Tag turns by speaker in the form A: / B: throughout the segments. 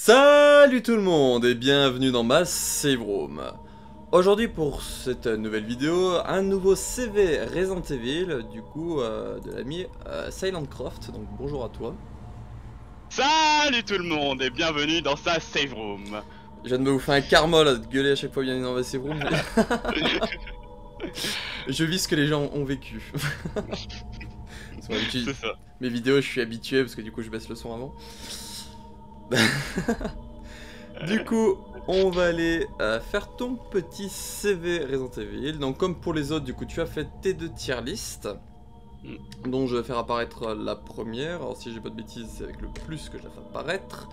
A: Salut tout le monde et bienvenue dans ma save room. Aujourd'hui pour cette nouvelle vidéo, un nouveau CV Resident Evil, du coup de l'ami Silentcroft, donc bonjour à toi.
B: Salut tout le monde et bienvenue dans sa save room.
A: Je viens de me vous faire un karma là, de gueuler à chaque fois bienvenue dans ma save room. Je vis ce que les gens ont vécu.
B: C'est ça.
A: Mes vidéos je suis habitué parce que du coup je baisse le son avant. Du coup, on va aller faire ton petit CV Resident Evil. Donc comme pour les autres, du coup, tu as fait tes deux tier list, dont je vais faire apparaître la première. Alors si j'ai pas de bêtises, c'est avec le plus que je la fais apparaître.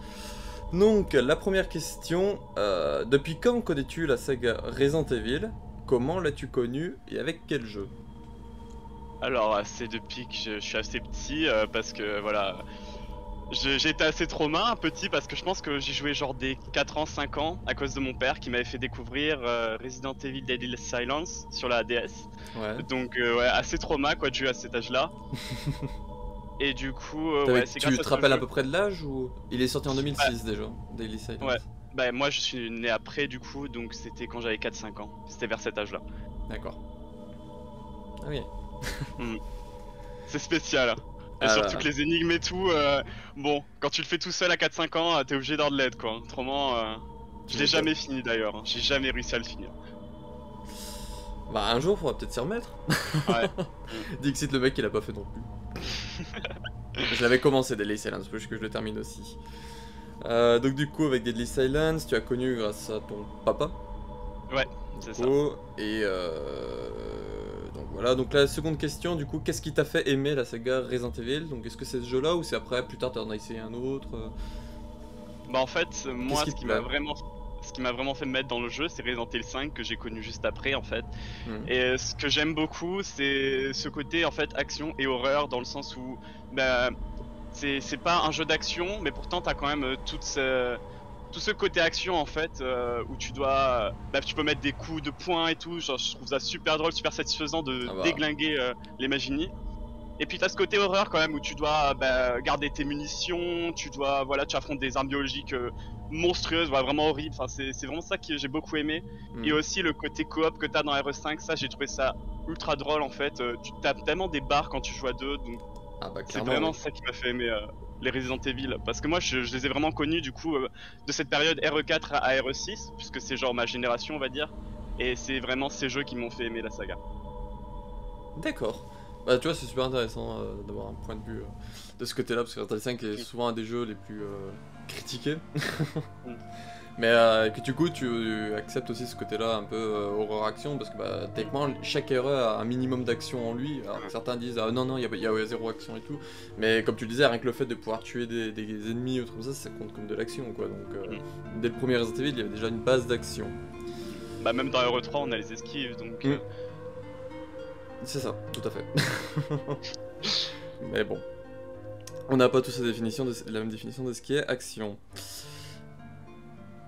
A: Donc la première question, depuis quand connais-tu la saga Resident Evil? Comment l'as-tu connue et avec quel jeu?
B: Alors c'est depuis que je suis assez petit parce que voilà, j'ai été assez trauma petit parce que je pense que j'ai joué genre des 4 ans, 5 ans à cause de mon père qui m'avait fait découvrir Resident Evil Deadly Silence sur la DS.
A: Ouais.
B: Donc ouais, assez trauma quoi de jouer à cet âge-là. Et du coup, ouais, c'est grâce
A: Tu
B: à
A: te
B: ce
A: rappelles à
B: jeu.
A: peu près de l'âge ou... Il est sorti en 2006 déjà, Deadly Silence.
B: Ouais, bah moi je suis né après du coup, donc c'était quand j'avais 4-5 ans. C'était vers cet âge-là.
A: D'accord. Ah oui.
B: C'est spécial. Et surtout que les énigmes et tout, bon, quand tu le fais tout seul à 4-5 ans, t'es obligé d'avoir de l'aide quoi. Autrement, je l'ai jamais fini d'ailleurs, hein. J'ai jamais réussi à le finir.
A: Bah un jour, faudra peut-être s'y remettre.
B: Ouais.
A: Dixit le mec il a pas fait non plus. Je l'avais commencé Deadly Silence, faut juste que je le termine aussi. Donc du coup avec Deadly Silence, tu as connu grâce à ton papa.
B: Ouais, c'est ça.
A: Et donc voilà, donc la seconde question du coup, qu'est-ce qui t'a fait aimer la saga Resident Evil? Donc est-ce que c'est ce jeu là ou c'est après, plus tard t'en as essayé un autre?
B: Bah en fait, moi
A: qui
B: ce
A: te
B: qui
A: plaît?
B: m'a vraiment fait me mettre dans le jeu, c'est Resident Evil 5 que j'ai connu juste après en fait.
A: Mhm.
B: Et ce que j'aime beaucoup, c'est ce côté en fait action et horreur dans le sens où bah c'est pas un jeu d'action, mais pourtant t'as quand même tout ce côté action en fait où tu dois bah, tu peux mettre des coups de poing et tout, genre je trouve ça super drôle, super satisfaisant de
A: Ah bah.
B: déglinguer les Magini. Et puis t'as ce côté horreur quand même où tu dois bah, garder tes munitions, tu dois voilà, tu affrontes des armes biologiques monstrueuses, voilà, vraiment horribles. Enfin c'est vraiment ça que j'ai beaucoup aimé. Et aussi le côté coop que t'as dans RE5, ça j'ai trouvé ça ultra drôle en fait. Tu tapes tellement des barres quand tu joues à deux, donc
A: Ah bah
B: c'est
A: clairement
B: vraiment
A: oui.
B: ça qui m'a fait aimer les Resident Evil. Parce que moi je les ai vraiment connus du coup de cette période RE4 à RE6, puisque c'est genre ma génération on va dire. Et c'est vraiment ces jeux qui m'ont fait aimer la saga.
A: D'accord. Bah tu vois c'est super intéressant d'avoir un point de vue de ce côté là, parce que Resident Evil 5 est souvent un des jeux les plus critiqués. Mais que du coup tu acceptes aussi ce côté là un peu horreur action, parce que bah techniquement chaque erreur a un minimum d'action en lui. Alors certains disent ah non il y a zéro action et tout, mais comme tu le disais, rien que le fait de pouvoir tuer des ennemis ou comme ça compte comme de l'action quoi. Donc dès le premier Resident Evil il y avait déjà une base d'action.
B: Bah même dans RE3 on a les esquives donc...
A: C'est ça, tout à fait. Mais bon, on n'a pas tous la même définition de ce qui est action.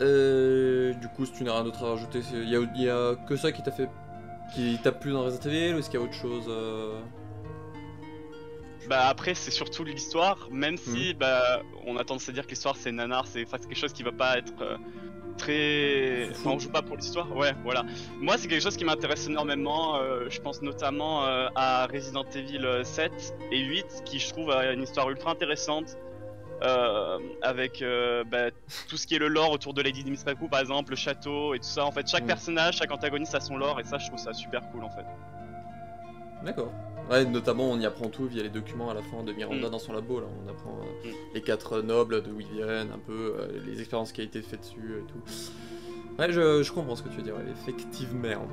A: Du coup, si tu n'as rien d'autre à rajouter, il y a que ça qui t'a plu dans Resident Evil, ou est-ce qu'il y a autre chose
B: Bah après c'est surtout l'histoire, même si bah on a tendance à dire que l'histoire c'est nanar, c'est quelque chose qui va pas être très... Enfin on joue pas pour l'histoire, ouais voilà. Moi c'est quelque chose qui m'intéresse énormément, je pense notamment à Resident Evil 7 et 8 qui je trouve a une histoire ultra intéressante. Avec bah, tout ce qui est le lore autour de Lady Dimitrescu par exemple, le château et tout ça. En fait chaque personnage, chaque antagoniste a son lore et ça je trouve ça super cool en fait.
A: D'accord. Ouais, notamment on y apprend tout via les documents à la fin de Miranda dans son labo, là. On apprend les 4 nobles de Vivienne, un peu les expériences qui a été faites dessus et tout. Ouais, je comprends ce que tu veux dire, ouais, effectivement.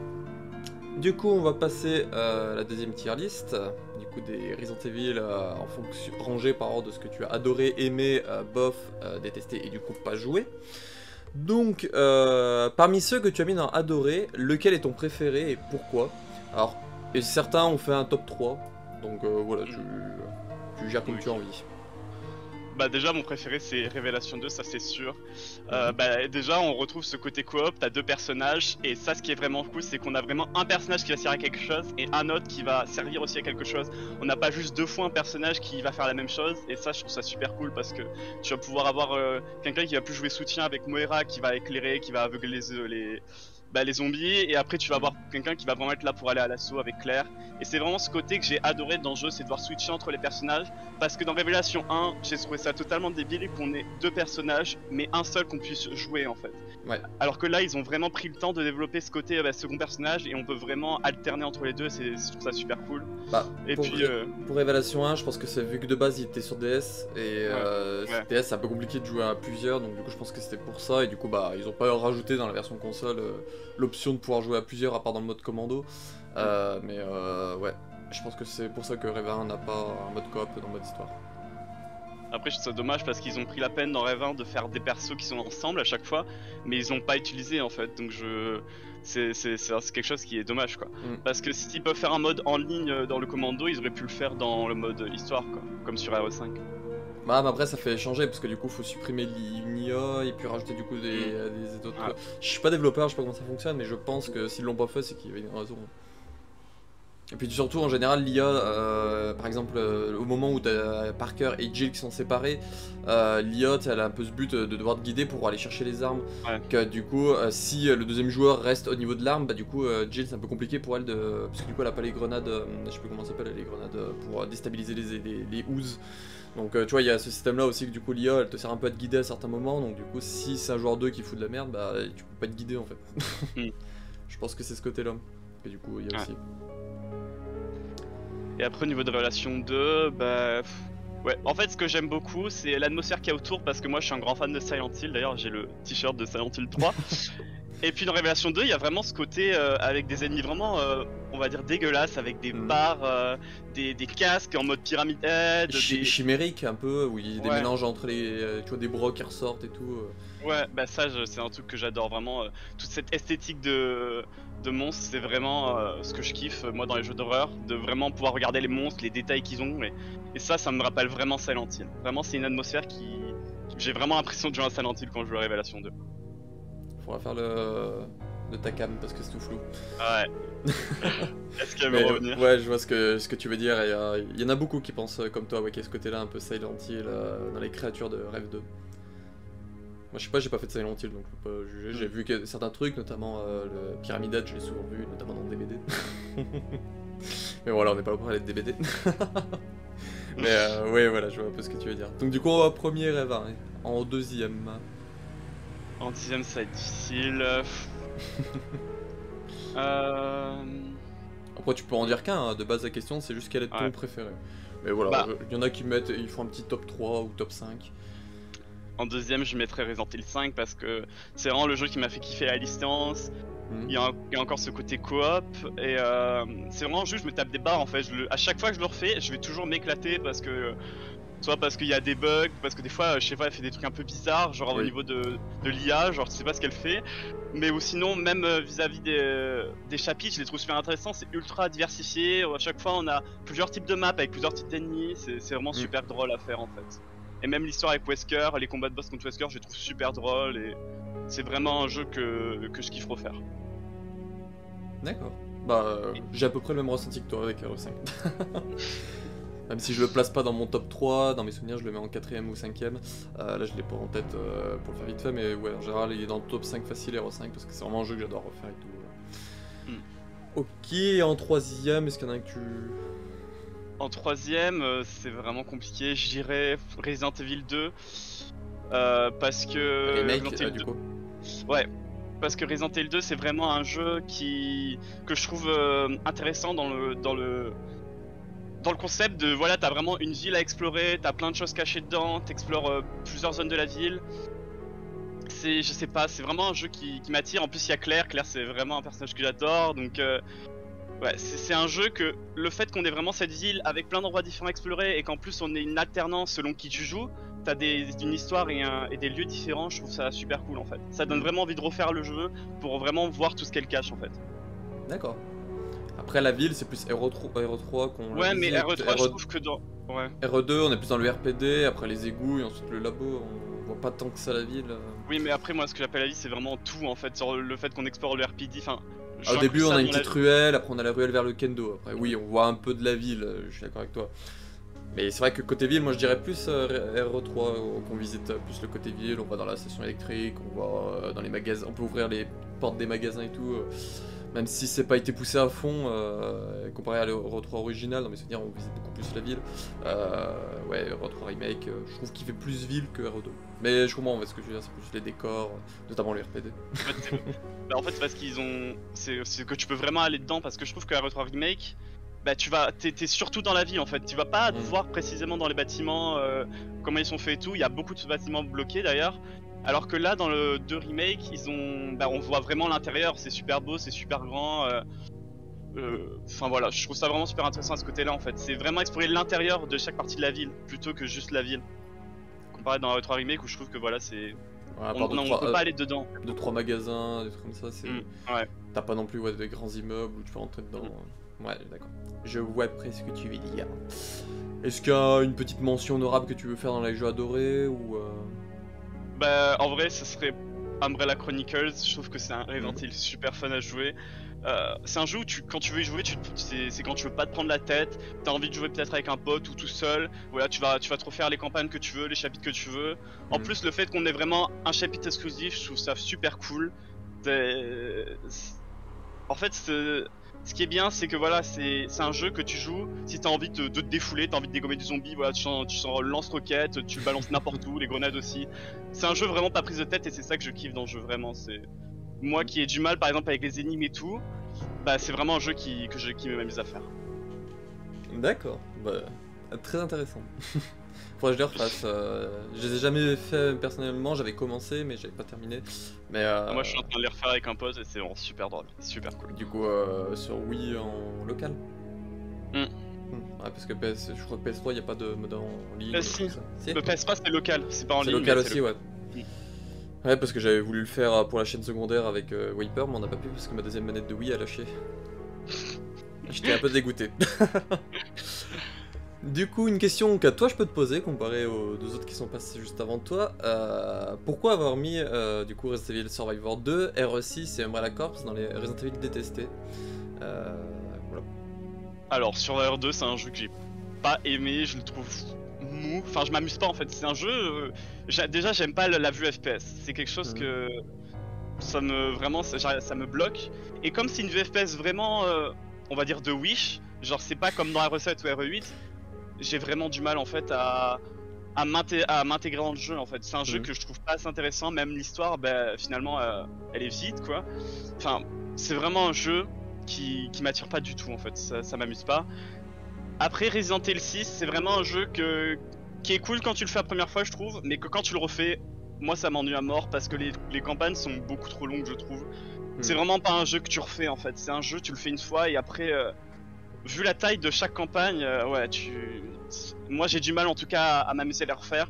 A: Du coup, on va passer à la deuxième tier list, du coup des Resident Evil en fonction rangé par ordre de ce que tu as adoré, aimé, bof, détesté et du coup pas joué. Donc, parmi ceux que tu as mis dans adoré, lequel est ton préféré et pourquoi? Alors, et certains ont fait un top 3, donc voilà, tu gères comme tu as envie.
B: Bah déjà mon préféré c'est Révélation 2, ça c'est sûr. Bah déjà on retrouve ce côté coop, t'as 2 personnages et ça ce qui est vraiment cool c'est qu'on a vraiment un personnage qui va servir à quelque chose et un autre qui va servir aussi à quelque chose. On n'a pas juste 2 fois un personnage qui va faire la même chose et ça je trouve ça super cool parce que tu vas pouvoir avoir quelqu'un qui va plus jouer soutien avec Moira qui va éclairer, qui va aveugler les zombies et après tu vas avoir quelqu'un qui va vraiment être là pour aller à l'assaut avec Claire et c'est vraiment ce côté que j'ai adoré dans le jeu, c'est de devoir switcher entre les personnages parce que dans Révélation 1 j'ai trouvé ça totalement débile qu'on ait 2 personnages mais un seul qu'on puisse jouer en fait.
A: Ouais.
B: Alors que là ils ont vraiment pris le temps de développer ce côté second personnage et on peut vraiment alterner entre les deux, je trouve ça super cool.
A: Bah,
B: et
A: pour Révélation 1 je pense que c'est vu que de base il était sur DS et sur DS c'est un peu compliqué de jouer à plusieurs donc du coup je pense que c'était pour ça et du coup bah ils ont pas rajouté dans la version console l'option de pouvoir jouer à plusieurs à part dans le mode commando mais ouais je pense que c'est pour ça que Rev 1 n'a pas un mode coop dans le mode histoire.
B: Après je trouve ça dommage parce qu'ils ont pris la peine dans Rev 1 de faire des persos qui sont ensemble à chaque fois mais ils ont pas utilisé en fait donc c'est quelque chose qui est dommage quoi. Parce que s'ils peuvent faire un mode en ligne dans le commando ils auraient pu le faire dans le mode histoire quoi, comme sur RE5.
A: Bah mais après ça fait changer parce que du coup faut supprimer l'IA et puis rajouter du coup des autres... Ah. Je suis pas développeur, je sais pas comment ça fonctionne mais je pense que s'ils l'ont pas fait c'est qu'il y avait une raison. Et puis surtout en général l'IA, par exemple au moment où t'as Parker et Jill qui sont séparés, l'IA elle a un peu ce but de devoir te guider pour aller chercher les armes. Que du coup si le deuxième joueur reste au niveau de l'arme, bah du coup Jill c'est un peu compliqué pour elle parce que du coup elle a pas les grenades, je sais plus comment ça s'appelle, les grenades pour déstabiliser les ouzes. Donc tu vois il y a ce système là aussi que du coup l'IA elle te sert un peu à te guider à certains moments, donc du coup si c'est un joueur 2 qui fout de la merde, bah tu peux pas te guider en fait. Je pense que c'est ce côté là, et du coup il y a aussi.
B: Et après au niveau de Révélation 2, bah... Ouais, en fait ce que j'aime beaucoup c'est l'atmosphère qu'il y a autour parce que moi je suis un grand fan de Silent Hill, d'ailleurs j'ai le t-shirt de Silent Hill 3. Et puis dans Révélation 2 il y a vraiment ce côté avec des ennemis vraiment on va dire dégueulasses avec des barres, des casques en mode pyramide head,
A: chimérique un peu où il y a des mélanges entre tu vois des bras qui ressortent et tout.
B: Ouais bah ça c'est un truc que j'adore vraiment, toute cette esthétique de monstres c'est vraiment ce que je kiffe moi dans les jeux d'horreur, de vraiment pouvoir regarder les monstres, les détails qu'ils ont et ça me rappelle vraiment Silent Hill. Vraiment c'est une atmosphère qui j'ai vraiment l'impression de jouer à Silent Hill quand je joue à Révélation 2.
A: Faudra faire le Takam parce que c'est tout flou.
B: Ouais. Est-ce qu'elle va revenir?
A: Ouais, je vois ce que tu veux dire. Il y en a beaucoup qui pensent comme toi, qu'il y a ce côté-là un peu Silent Hill dans les créatures de Rev 2. Moi, je sais pas, j'ai pas fait de Silent Hill donc je peux pas juger. J'ai vu certains trucs, notamment le Pyramid Head, je l'ai souvent vu, notamment dans le DVD. Mais voilà, on n'est pas là pour parler de DVD. Mais ouais, voilà, je vois un peu ce que tu veux dire. Donc, du coup, on va premier Rev 1, en deuxième.
B: En dixième ça va être difficile.
A: Après tu peux en dire qu'un, de base la question c'est juste quel est ton préféré. Mais voilà, il y en a qui ils font un petit top 3 ou top 5.
B: En deuxième je mettrais Resident Evil 5 parce que c'est vraiment le jeu qui m'a fait kiffer à distance. Il y a encore ce côté coop et c'est vraiment un jeu, je me tape des barres en fait. À chaque fois que je le refais, je vais toujours m'éclater parce que... Soit parce qu'il y a des bugs, parce que des fois, je sais pas, elle fait des trucs un peu bizarres, genre au niveau de l'IA, genre tu sais pas ce qu'elle fait. Mais ou sinon, même vis-à-vis des chapitres, je les trouve super intéressants, c'est ultra diversifié. À chaque fois, on a plusieurs types de maps avec plusieurs types d'ennemis, c'est vraiment super drôle à faire en fait. Et même l'histoire avec Wesker, les combats de boss contre Wesker, je les trouve super drôles et c'est vraiment un jeu que je kiffe refaire.
A: D'accord. Bah, j'ai à peu près le même ressenti que toi avec RE5. Même si je le place pas dans mon top 3, dans mes souvenirs je le mets en 4ème ou 5ème. Là je l'ai pas en tête pour le faire vite fait, mais ouais, en général il est dans le top 5 facile RE5 parce que c'est vraiment un jeu que j'adore refaire et tout. Ok, en 3ème, est-ce qu'il y en a un que tu...
B: En 3ème, c'est vraiment compliqué, je dirais Resident Evil 2. Parce que...
A: Remake, du coup.
B: Ouais. Parce que Resident Evil 2 c'est vraiment un jeu que je trouve intéressant dans le concept de voilà, t'as vraiment une ville à explorer, t'as plein de choses cachées dedans, t'explores plusieurs zones de la ville. Je sais pas, c'est vraiment un jeu qui m'attire. En plus il y a Claire c'est vraiment un personnage que j'adore, donc ouais, c'est un jeu que le fait qu'on ait vraiment cette ville avec plein d'endroits différents à explorer et qu'en plus on ait une alternance selon qui tu joues, t'as une histoire et des lieux différents, je trouve ça super cool en fait. Ça donne vraiment envie de refaire le jeu pour vraiment voir tout ce qu'elle cache en fait.
A: D'accord. Après la ville c'est plus RE3 qu'on...
B: Ouais mais RE3 je trouve que Ouais.
A: RE2, on est plus dans le RPD, après les égouts et ensuite le labo, on voit pas tant que ça la ville.
B: Oui, mais après, moi, ce que j'appelle la vie, c'est vraiment tout en fait, sur le fait qu'on explore le RPD. Enfin,
A: Au début, on a une petite
B: la...
A: ruelle, après on a la ruelle vers le kendo. Après, oui, on voit un peu de la ville, je suis d'accord avec toi. Mais c'est vrai que côté ville, moi je dirais plus RE3 qu'on visite plus le côté ville. On va dans la station électrique, on va dans les magasins, on peut ouvrir les portes des magasins et tout. Même si c'est pas été poussé à fond comparé à l'Euro3 original, dans mes souvenirs on visite beaucoup plus la ville. Ouais, Euro3 Remake, je trouve qu'il fait plus ville que RE2. Mais je comprends, ce que je veux dire, c'est plus les décors, notamment le RPD.
B: En fait, c'est parce qu'ils ont. C'est que tu peux vraiment aller dedans, parce que je trouve que RE3 Remake, bah t'es surtout dans la ville en fait. Tu vas pas voir précisément dans les bâtiments comment ils sont faits et tout. Il y a beaucoup de bâtiments bloqués d'ailleurs. Alors que là, dans le 2 remake, on voit vraiment l'intérieur, c'est super beau, c'est super grand. Enfin voilà, je trouve ça vraiment super intéressant à ce côté-là en fait. C'est vraiment explorer l'intérieur de chaque partie de la ville, plutôt que juste la ville. Comparé dans le 3 remake où je trouve que voilà, c'est...
A: Ouais,
B: on peut pas aller dedans.
A: 2-3 magasins, des trucs comme ça, c'est...
B: Ouais.
A: T'as pas non plus des grands immeubles où tu peux rentrer dedans. Ouais, d'accord. Je vois presque ce que tu veux dire. Est-ce qu'il y a une petite mention honorable que tu veux faire dans les jeux adorés ou
B: Bah en vrai ce serait Umbrella Chronicles, je trouve que c'est un Resident Evil super fun à jouer. C'est un jeu où quand tu veux y jouer, c'est quand tu veux pas te prendre la tête, t'as envie de jouer peut-être avec un pote ou tout seul, voilà, tu vas te refaire les campagnes que tu veux, les chapitres que tu veux. En plus le fait qu'on ait vraiment un chapitre exclusif, je trouve ça super cool. En fait ce qui est bien, c'est que voilà, c'est un jeu que tu joues si t'as envie de te défouler, t'as envie de dégommer des zombies, voilà, tu sens lance-roquette, tu le balances n'importe où, les grenades aussi. C'est un jeu vraiment pas prise de tête et c'est ça que je kiffe dans le jeu, vraiment. C'est moi qui ai du mal par exemple avec les énigmes et tout, bah c'est vraiment un jeu qui m'amuse à faire.
A: D'accord, bah, très intéressant. Faudrait que je les refasse. Je les ai jamais fait personnellement, j'avais commencé mais j'avais pas terminé. Mais
B: moi je suis en train de les refaire avec un pote et c'est vraiment super drôle, super cool.
A: Du coup sur Wii en local. Ouais, parce que je crois que PS3 il n'y a pas de mode en ligne.
B: Si. Le PS3 c'est local, c'est pas en ligne.
A: C'est local aussi, ouais. Ouais, parce que j'avais voulu le faire pour la chaîne secondaire avec Wiper, mais on n'a pas pu parce que ma deuxième manette de Wii a lâché. J'étais un peu dégoûté. Du coup, une question qu'à toi je peux te poser, comparé aux deux autres qui sont passés juste avant toi. Pourquoi avoir mis du coup Resident Evil Survivor 2, RE6 et Umbrella Corps dans les Resident Evil détestés voilà.
B: Alors, Survivor 2, c'est un jeu que j'ai pas aimé, je le trouve mou. Enfin, je m'amuse pas en fait. C'est un jeu. Déjà, j'aime pas la vue FPS. C'est quelque chose que. Ça me bloque. Et comme c'est une vue FPS vraiment, on va dire, de Wish, genre c'est pas comme dans RE7 ou RE8. J'ai vraiment du mal en fait à m'intégrer dans le jeu en fait. C'est un jeu que je trouve pas assez intéressant, même l'histoire bah, finalement elle est vide quoi. Enfin c'est vraiment un jeu qui m'attire pas du tout en fait, ça m'amuse pas. Après Resident Evil 6 c'est vraiment un jeu qui est cool quand tu le fais la première fois je trouve, mais que quand tu le refais, moi ça m'ennuie à mort parce que les campagnes sont beaucoup trop longues je trouve. C'est vraiment pas un jeu que tu refais en fait, c'est un jeu tu le fais une fois et après... vu la taille de chaque campagne, ouais, moi j'ai du mal en tout cas à m'amuser à les refaire.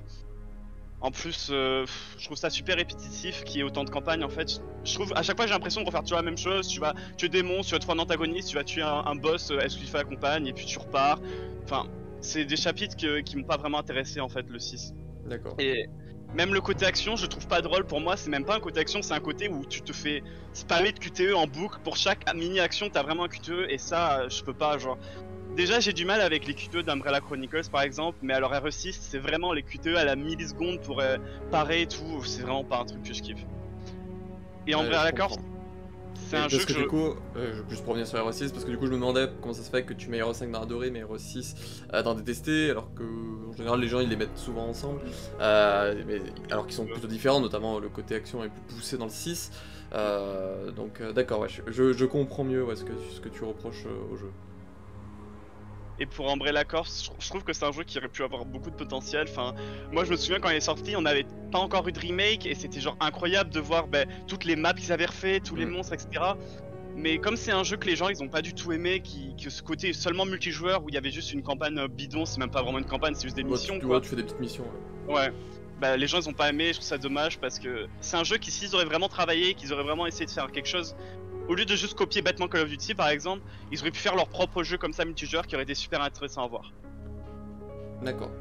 B: En plus, je trouve ça super répétitif qu'il y ait autant de campagnes en fait. Je trouve à chaque fois j'ai l'impression de refaire toujours la même chose. Tu vas tuer des monstres, tu vas tuer un antagoniste, tu vas tuer un boss, est-ce qu'il fait la campagne et puis tu repars. Enfin, c'est des chapitres qui m'ont pas vraiment intéressé en fait le 6.
A: D'accord.
B: Et même le côté action, je le trouve pas drôle pour moi. C'est même pas un côté action, c'est un côté où tu te fais spammer de QTE en boucle. Pour chaque mini action, t'as vraiment un QTE et ça, je peux pas. Genre, déjà, j'ai du mal avec les QTE d'Umbrella Chronicles par exemple, mais alors RE6, c'est vraiment les QTE à la milliseconde pour parer et tout. C'est vraiment pas un truc que je kiffe. Et Umbrella Corps, c'est un jeu que
A: du coup, juste pour revenir sur RE6, parce que du coup je me demandais comment ça se fait que tu mets RE5 dans adoré mais RE6 dans détesté, alors que en général les gens ils les mettent souvent ensemble, alors qu'ils sont plutôt différents, notamment le côté action est plus poussé dans le 6. Donc d'accord, ouais, je comprends mieux ouais, ce que tu reproches au jeu.
B: Et pour Umbrella Corps, je trouve que c'est un jeu qui aurait pu avoir beaucoup de potentiel. Enfin, moi je me souviens quand il est sorti, on n'avait pas encore eu de remake et c'était genre incroyable de voir toutes les maps qu'ils avaient refait, tous les monstres, etc. Mais comme c'est un jeu que les gens ils ont pas du tout aimé, que ce côté seulement multijoueur où il y avait juste une campagne bidon, c'est même pas vraiment une campagne, c'est juste des missions.
A: Tu vois, tu fais des petites missions.
B: Ouais. Bah, les gens ils ont pas aimé, je trouve ça dommage parce que c'est un jeu qui s'ils auraient vraiment travaillé, qu'ils auraient vraiment essayé de faire quelque chose. Au lieu de juste copier bêtement Call of Duty par exemple, ils auraient pu faire leur propre jeu comme ça multijoueur qui aurait été super intéressant à voir.
A: D'accord.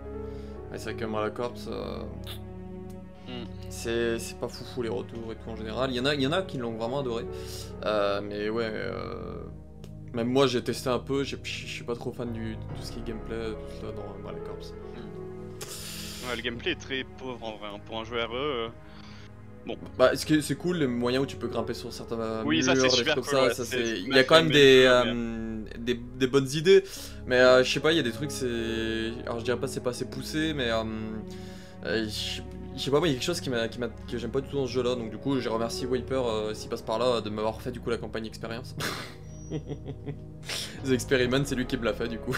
A: Ouais, c'est vrai que Umbrella Corps, c'est pas foufou les retours et tout en général. Il y en a qui l'ont vraiment adoré. Mais ouais, même moi j'ai testé un peu, je suis pas trop fan de tout ce qui est gameplay, tout ça dans Umbrella Corps.
B: Ouais, le gameplay est très pauvre en vrai, hein. Pour un jeu RE. Bon.
A: Bah, c'est cool les moyens où tu peux grimper sur certains
B: oui,
A: murs,
B: ça c'est
A: des
B: super
A: trucs
B: cool.
A: comme
B: Ouais,
A: ça, il y a quand même des bonnes idées, mais je sais pas, il y a des trucs, alors je dirais pas c'est pas assez poussé, mais je sais pas, moi il y a quelque chose que j'aime pas du tout dans ce jeu là, donc du coup j'ai remercié Wiper s'il passe par là de m'avoir fait du coup la campagne expérience. The Experiment, c'est lui qui me l'a fait du coup.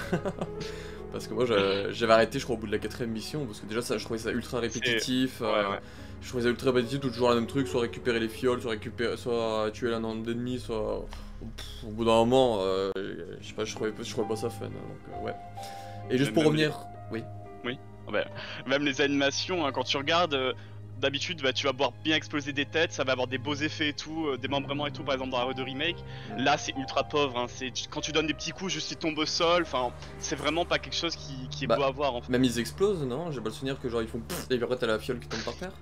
A: Parce que moi j'avais arrêté je crois au bout de la 4ème mission, parce que déjà ça, je trouvais ça ultra répétitif.
B: Ouais.
A: Je trouvais ça ultra répétitif, toujours la même truc, soit récupérer les fioles, soit tuer la nande d'ennemis, soit... au bout d'un moment, je sais pas, je trouvais pas ça fun, donc ouais. Et juste pour revenir... Oui.
B: Bah, même les animations, hein, quand tu regardes, d'habitude bah, tu vas voir bien exploser des têtes, ça va avoir des beaux effets et tout, des membrements et tout, par exemple dans la RE2 Remake. Là c'est ultra pauvre, hein. Quand tu donnes des petits coups juste ils tombent au sol, enfin c'est vraiment pas quelque chose qui est beau à voir en fait.
A: Même ils explosent, non? J'ai pas le souvenir que genre ils font pfff et puis après t'as la fiole qui tombe par terre.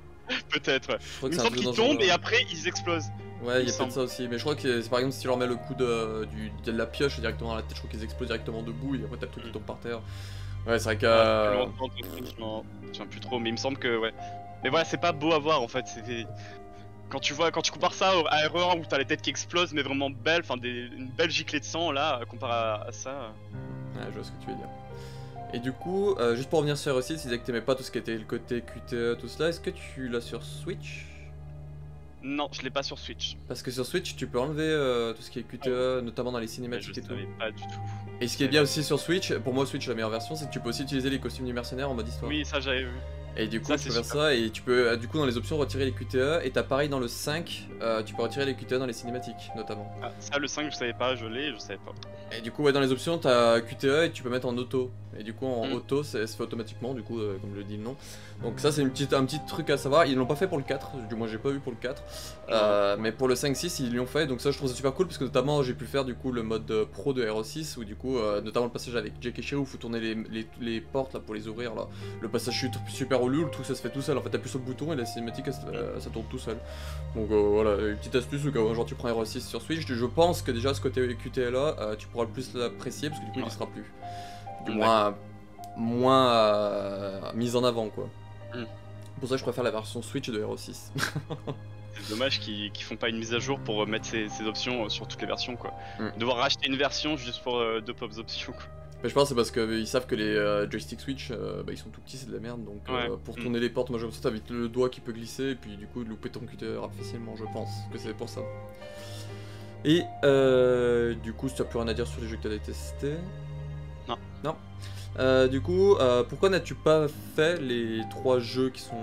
B: Peut-être, ouais.
A: Je crois que
B: il me semble qu'ils tombent et après ils explosent.
A: Ouais, il y a peut-être ça aussi, mais je crois que c'est par exemple si tu leur mets le coup de la pioche directement dans la tête, je crois qu'ils explosent directement debout et après t'as tout qui tombe par terre. Ouais, c'est vrai que...
B: je m'en souviens plus trop, mais il me semble que ouais. Mais voilà, c'est pas beau à voir en fait. Quand tu compares ça à RE1 où t'as les têtes qui explosent, mais vraiment belles, enfin une belle giclée de sang là, comparé à ça.
A: Ouais, je vois ce que tu veux dire. Et du coup, juste pour revenir sur RE6, tu disais que t'aimais pas tout ce qui était le côté QTE, tout cela. Est-ce que tu l'as sur Switch?
B: Non, je l'ai pas sur Switch.
A: Parce que sur Switch, tu peux enlever tout ce qui est QTE, notamment dans les cinématiques et tout.
B: Je savais pas du tout.
A: Et ce qui est bien aussi sur Switch, pour moi Switch la meilleure version, c'est que tu peux aussi utiliser les costumes du mercenaire en mode histoire.
B: Oui, ça j'avais vu.
A: Et du coup, tu peux faire ça, et tu peux du coup dans les options retirer les QTE, et t'as pareil dans le 5, tu peux retirer les QTE dans les cinématiques notamment.
B: Ah, ça le 5 je savais pas, je savais pas.
A: Et du coup, ouais, dans les options, t'as QTE et tu peux mettre en auto. Et du coup, en auto, ça se fait automatiquement, du coup, comme le dit le nom. Donc ça, c'est un petit truc à savoir. Ils l'ont pas fait pour le 4, du moins j'ai pas vu pour le 4. Mais pour le 5-6, ils l'ont fait, donc ça, je trouve ça super cool, parce que notamment, j'ai pu faire du coup le mode pro de RE6, où du coup, notamment le passage avec Jake et Shiro, où il faut tourner les portes là pour les ouvrir là. Le passage super relou, le truc ça se fait tout seul. En fait, t'appuies sur le bouton et la cinématique, ça tourne tout seul. Donc voilà, une petite astuce, genre tu prends RE6 sur Switch, je pense que déjà ce côté QTE là, tu pourras le plus l'apprécier, parce que du coup, il y sera plus. Du moins mise en avant quoi. Pour ça je préfère la version Switch de RE6.
B: C'est dommage qu'ils font pas une mise à jour pour mettre ces options sur toutes les versions quoi. Devoir racheter une version juste pour deux pauvres options quoi.
A: Mais je pense que c'est parce qu'ils savent que les joystick Switch ils sont tout petits, c'est de la merde, donc pour tourner les portes, moi j'aime ça, t'as vite le doigt qui peut glisser et puis du coup louper ton QTE facilement, je pense que c'est pour ça. Et du coup si tu as plus rien à dire sur les jeux que tu as testés. Non. Du coup, pourquoi n'as-tu pas fait les 3 jeux qui sont...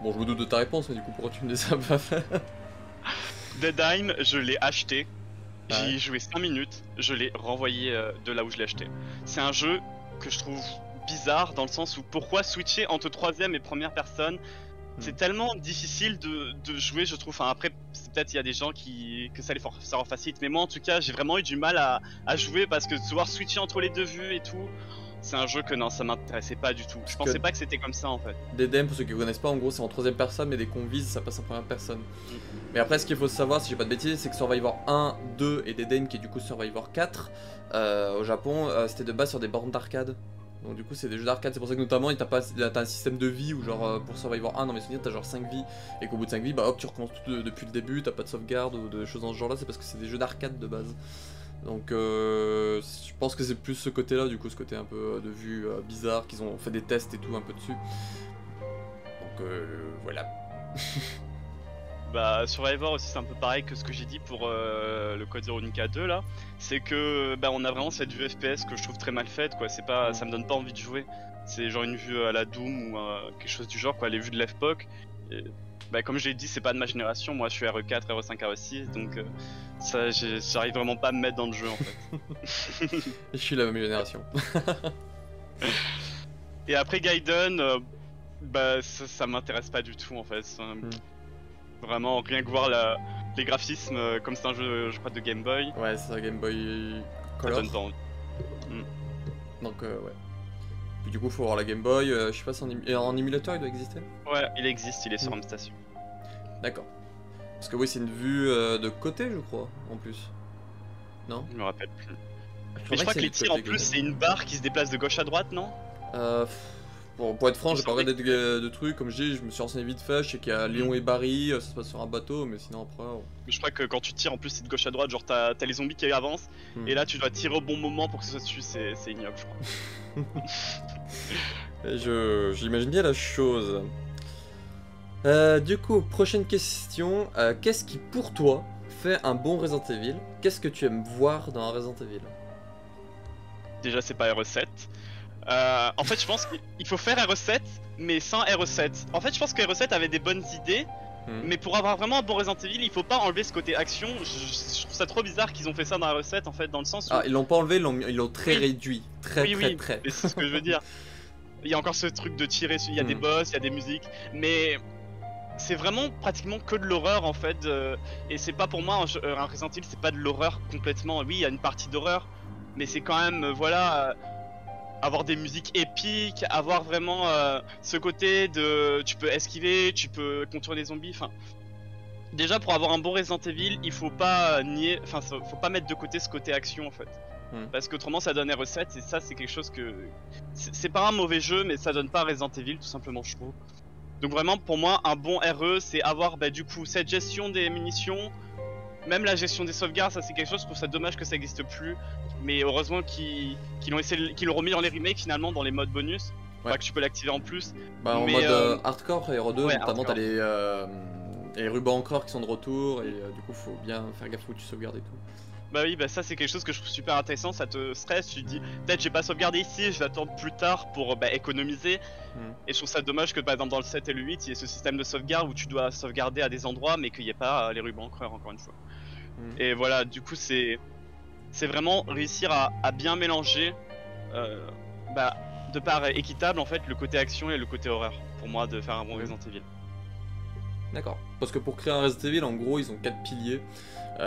A: Bon, je me doute de ta réponse, mais du coup, pourquoi tu ne les as pas fait?
B: Deadheim, je l'ai acheté, j'y ai joué 5 minutes, je l'ai renvoyé de là où je l'ai acheté. C'est un jeu que je trouve bizarre, dans le sens où pourquoi switcher entre 3ème et première personne? C'est tellement difficile de jouer, je trouve. Enfin, après, peut-être il y a des gens que ça leur facilite, mais moi en tout cas, j'ai vraiment eu du mal à jouer parce que devoir switcher entre les deux vues et tout, c'est un jeu que non, ça m'intéressait pas du tout. Je pensais pas que c'était comme ça en fait.
A: Deadheim, pour ceux qui connaissent pas, en gros, c'est en 3ème personne, mais dès qu'on vise, ça passe en première personne. Mais après, ce qu'il faut savoir, si j'ai pas de bêtises, c'est que Survivor 1, 2 et Deadheim, qui est du coup Survivor 4, au Japon, c'était de base sur des bornes d'arcade. Donc du coup c'est des jeux d'arcade, c'est pour ça que notamment t'as un système de vie où genre pour Survivor 1 dans mes souvenirs t'as genre 5 vies et qu'au bout de 5 vies bah hop tu recommences tout depuis le début, t'as pas de sauvegarde ou de choses dans ce genre là, c'est parce que c'est des jeux d'arcade de base. Donc je pense que c'est plus ce côté là du coup, ce côté un peu de vue bizarre, qu'ils ont fait des tests et tout un peu dessus. Donc voilà.
B: Bah Survivor aussi c'est un peu pareil que ce que j'ai dit pour le Code Veronica 2 là, c'est que bah on a vraiment cette vue FPS que je trouve très mal faite quoi, c'est pas, ça me donne pas envie de jouer. C'est genre une vue à la Doom ou quelque chose du genre quoi, les vues de l'époque. Bah comme je l'ai dit c'est pas de ma génération, moi je suis RE4, RE5, RE6 donc ça j'arrive vraiment pas à me mettre dans le jeu en fait.
A: Je suis la même génération.
B: Et après Gaiden, bah ça m'intéresse pas du tout en fait. Vraiment, rien que voir les graphismes, comme c'est un jeu, je crois, de Game Boy.
A: Ouais, c'est un Game Boy Color.
B: Ça donne pas envie.
A: Donc, ouais. Puis du coup, faut avoir la Game Boy. Je sais pas si en émulateur il doit exister.
B: Ouais, il existe, il est sur une station.
A: D'accord. Parce que oui, c'est une vue de côté, je crois, en plus. Non?
B: Je me rappelle plus.
A: Je
B: Mais je crois que les tirs en plus, c'est une barre qui se déplace de gauche à droite, non?
A: Bon, pour être franc, j'ai pas regardé de trucs, comme je dis, je me suis renseigné vite fait, je sais qu'il y a Léon et Barry, ça se passe sur un bateau, mais sinon après...
B: Mais je crois que quand tu tires en plus c'est de gauche à droite, genre t'as les zombies qui avancent, et là tu dois tirer au bon moment pour que ce soit dessus, c'est ignoble je crois.
A: J'imagine bien la chose. Du coup, prochaine question, qu'est-ce qui pour toi fait un bon Resident Evil? Qu'est-ce que tu aimes voir dans un Resident Evil?
B: Déjà c'est pas RE7. En fait je pense qu'il faut faire RE7 mais sans RE7. En fait je pense que RE7 avait des bonnes idées, mais pour avoir vraiment un bon Resident Evil il faut pas enlever ce côté action. Je trouve ça trop bizarre qu'ils ont fait ça dans RE7 en fait, dans le sens où...
A: Ah, ils l'ont pas enlevé, ils l'ont très réduit. Très.
B: C'est ce que je veux dire. Il y a encore ce truc de tirer, il y a des boss, il y a des musiques, mais... C'est vraiment pratiquement que de l'horreur en fait, et c'est pas pour moi un Resident Evil, c'est pas de l'horreur complètement. Oui, il y a une partie d'horreur, mais c'est quand même voilà, avoir des musiques épiques, avoir vraiment ce côté de tu peux esquiver, tu peux contourner les zombies. Enfin, déjà pour avoir un bon Resident Evil, il faut pas nier, enfin faut pas mettre de côté ce côté action en fait, parce qu'autrement ça donne RE7 et ça c'est quelque chose que c'est pas un mauvais jeu, mais ça donne pas Resident Evil tout simplement je trouve. Donc vraiment pour moi un bon RE c'est avoir du coup cette gestion des munitions, même la gestion des sauvegardes, ça c'est quelque chose, je trouve ça dommage que ça existe plus, mais heureusement qu'ils l'ont remis dans les remakes finalement dans les modes bonus, que tu peux l'activer en plus.
A: Bah en mode hardcore et RE2 notamment t'as les rubans encreurs qui sont de retour et du coup faut bien faire gaffe où tu sauvegardes et tout.
B: Bah oui, ça c'est quelque chose que je trouve super intéressant, ça te stresse, tu te dis peut-être j'ai pas sauvegardé ici, je vais attendre plus tard pour économiser. Et je trouve ça dommage que par exemple dans le 7 et le 8 il y ait ce système de sauvegarde où tu dois sauvegarder à des endroits mais qu'il n'y ait pas les rubans encreurs encore une fois. Et voilà, du coup c'est vraiment réussir à bien mélanger de part équitable en fait le côté action et le côté horreur pour moi de faire un bon Resident Evil.
A: D'accord, parce que pour créer un Resident Evil en gros ils ont 4 piliers.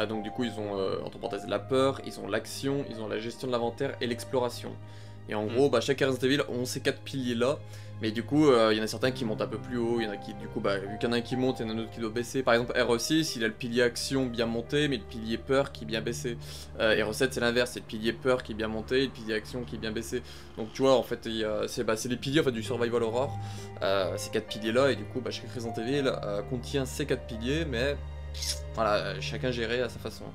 A: Donc du coup ils ont entre parenthèses la peur, ils ont l'action, ils ont la gestion de l'inventaire et l'exploration. Et en gros chaque Resident Evil ont ces 4 piliers là. Mais du coup il y en a certains qui montent un peu plus haut, il y en a qui du coup vu qu'il y en a un qui monte, il y en a un autre qui doit baisser. Par exemple RE6 il a le pilier action bien monté mais le pilier peur qui est bien baissé. RE7 c'est l'inverse, c'est le pilier peur qui est bien monté et le pilier action qui est bien baissé. Donc tu vois en fait c'est les piliers en fait, du survival horror, ces 4 piliers là, et du coup chaque Resident Evil contient ces 4 piliers mais voilà, chacun géré à sa façon.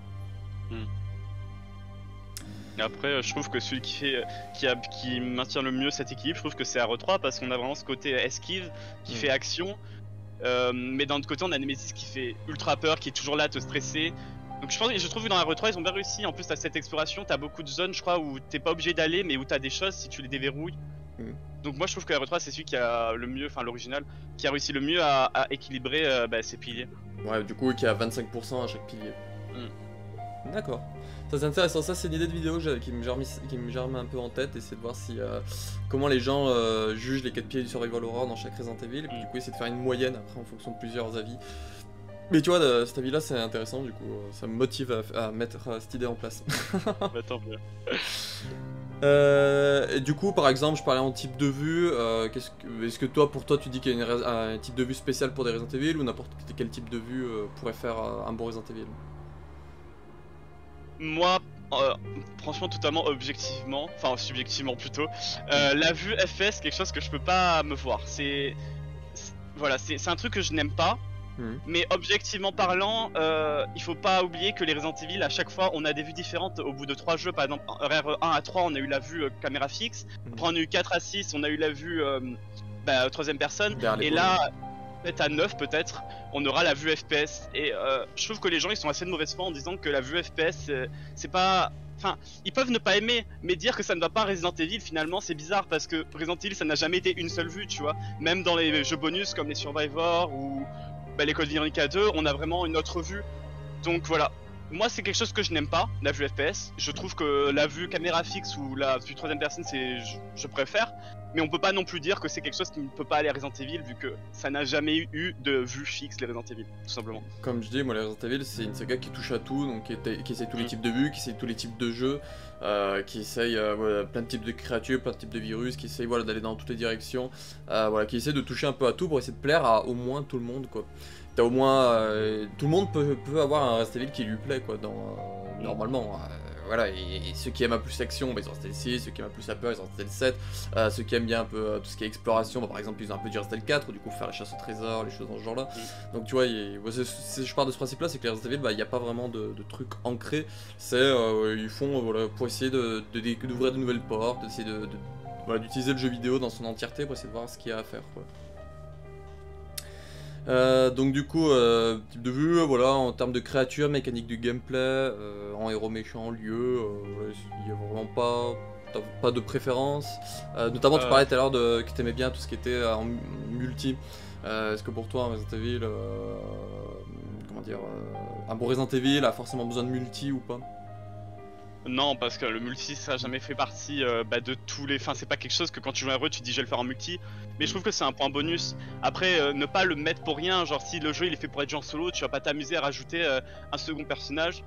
B: Et après, je trouve que celui qui maintient le mieux cette équilibre, je trouve que c'est RE3 parce qu'on a vraiment ce côté esquive qui fait action, mais d'un autre côté, on a Nemesis qui fait ultra peur, qui est toujours là à te stresser. Donc je trouve que dans RE3 ils ont bien réussi. En plus, t'as cette exploration, t'as beaucoup de zones, je crois, où t'es pas obligé d'aller, mais où t'as des choses si tu les déverrouilles. Donc moi je trouve que RE3 c'est celui qui a le mieux, enfin l'original, qui a réussi le mieux à équilibrer ses piliers. Ouais,
A: du coup qui a 25% à chaque pilier. D'accord. Ça c'est intéressant, ça c'est une idée de vidéo qui me germe un peu en tête, essayer de voir si comment les gens jugent les 4 piliers du survival horror dans chaque Resident Evil, et puis du coup essayer de faire une moyenne après en fonction de plusieurs avis. Mais tu vois, cet avis là c'est intéressant, du coup ça me motive à mettre cette idée en place.
B: Bah tant mieux.
A: Et du coup, par exemple, je parlais en type de vue. Est-ce que pour toi, tu dis qu'il y a un type de vue spécial pour des Resident Evil, ou n'importe quel type de vue pourrait faire un bon Resident Evil?
B: Moi, franchement, totalement objectivement, enfin subjectivement plutôt, la vue FPS, quelque chose que je peux pas me voir. Voilà, c'est un truc que je n'aime pas. Mais objectivement parlant, il faut pas oublier que les Resident Evil, à chaque fois, on a des vues différentes au bout de 3 jeux. Par exemple, RE1 à 3, on a eu la vue caméra fixe. Après, on a eu 4 à 6, on a eu la vue troisième personne. Et là, peut-être à 9, peut-être, on aura la vue FPS. Et je trouve que les gens, ils sont assez de mauvaise foi en disant que la vue FPS, c'est pas... Enfin, ils peuvent ne pas aimer, mais dire que ça ne va pas Resident Evil, finalement, c'est bizarre parce que Resident Evil, ça n'a jamais été une seule vue, tu vois. Même dans les jeux bonus comme les Survivor ou les Code Veronica 2, on a vraiment une autre vue. Donc voilà, moi c'est quelque chose que je n'aime pas, la vue FPS. Je trouve que la vue caméra fixe ou la vue troisième personne, je préfère. Mais on peut pas non plus dire que c'est quelque chose qui ne peut pas aller à Resident Evil, vu que ça n'a jamais eu de vue fixe les Resident Evil, tout simplement.
A: Comme je dis, moi les Resident Evil c'est une saga qui touche à tout, donc qui essaye tous les types de vues, qui essaye tous les types de jeux, qui essaye voilà, plein de types de créatures, plein de types de virus, qui essaye voilà, d'aller dans toutes les directions, voilà, qui essaie de toucher un peu à tout pour essayer de plaire à au moins tout le monde quoi. T'as au moins tout le monde peut avoir un Resident Evil qui lui plaît quoi, normalement. Voilà, et ceux qui aiment un peu plus l'action, bah, ils ont resté le 6, ceux qui aiment un peu plus la peur, ils ont resté le 7, ceux qui aiment bien un peu tout ce qui est exploration, bah, par exemple ils ont un peu du Resident Evil 4, du coup faire la chasse au trésor, les choses dans ce genre là. Donc tu vois, je pars de ce principe là, c'est que les Resident Evil, bah, il n'y a pas vraiment de trucs ancrés, c'est ils font voilà, pour essayer d'ouvrir de nouvelles portes, d'essayer voilà, d'utiliser le jeu vidéo dans son entièreté pour essayer de voir ce qu'il y a à faire quoi. Donc du coup, type de vue, voilà, en termes de créatures, mécanique du gameplay, en héros méchant, lieu, il n'y a vraiment pas de préférence. Notamment tu parlais tout à l'heure que tu aimais bien tout ce qui était en multi. Est-ce que pour toi un Resident Evil, comment dire, un bon Resident Evil a forcément besoin de multi ou pas?
B: Non, parce que le multi ça a jamais fait partie de tous les... Enfin c'est pas quelque chose que quand tu joues un RE tu dis je vais le faire en multi. Mais je trouve que c'est un point bonus. Après ne pas le mettre pour rien, genre si le jeu il est fait pour être genre solo, tu vas pas t'amuser à rajouter un second personnage.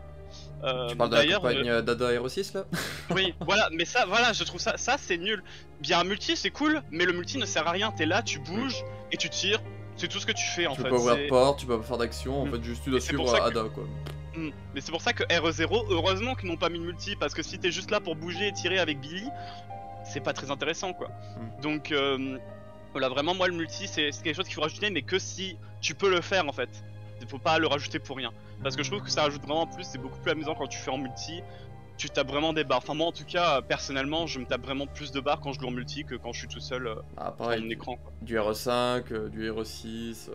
A: Tu parles de la campagne d'Ada Hero 6 là?
B: Oui, voilà, mais ça, voilà, je trouve ça c'est nul. Bien un multi c'est cool, mais le multi ne sert à rien, t'es là, tu bouges et tu tires, c'est tout ce que tu fais en fait.
A: Tu peux ouvrir porte, tu peux pas faire d'action, en fait juste tu dois suivre Ada quoi.
B: Mais c'est pour ça que RE0, heureusement qu'ils n'ont pas mis de multi, parce que si t'es juste là pour bouger et tirer avec Billy, c'est pas très intéressant quoi. Donc voilà, vraiment moi le multi c'est quelque chose qu'il faut rajouter, mais que si tu peux le faire en fait. Il faut pas le rajouter pour rien. Parce que je trouve que ça rajoute vraiment plus, c'est beaucoup plus amusant quand tu fais en multi. Tu tapes vraiment des barres. Enfin moi en tout cas, personnellement, je me tape vraiment plus de barres quand je joue en multi que quand je suis tout seul
A: pareil,
B: sur mon écran quoi.
A: Du RE5, du RE6,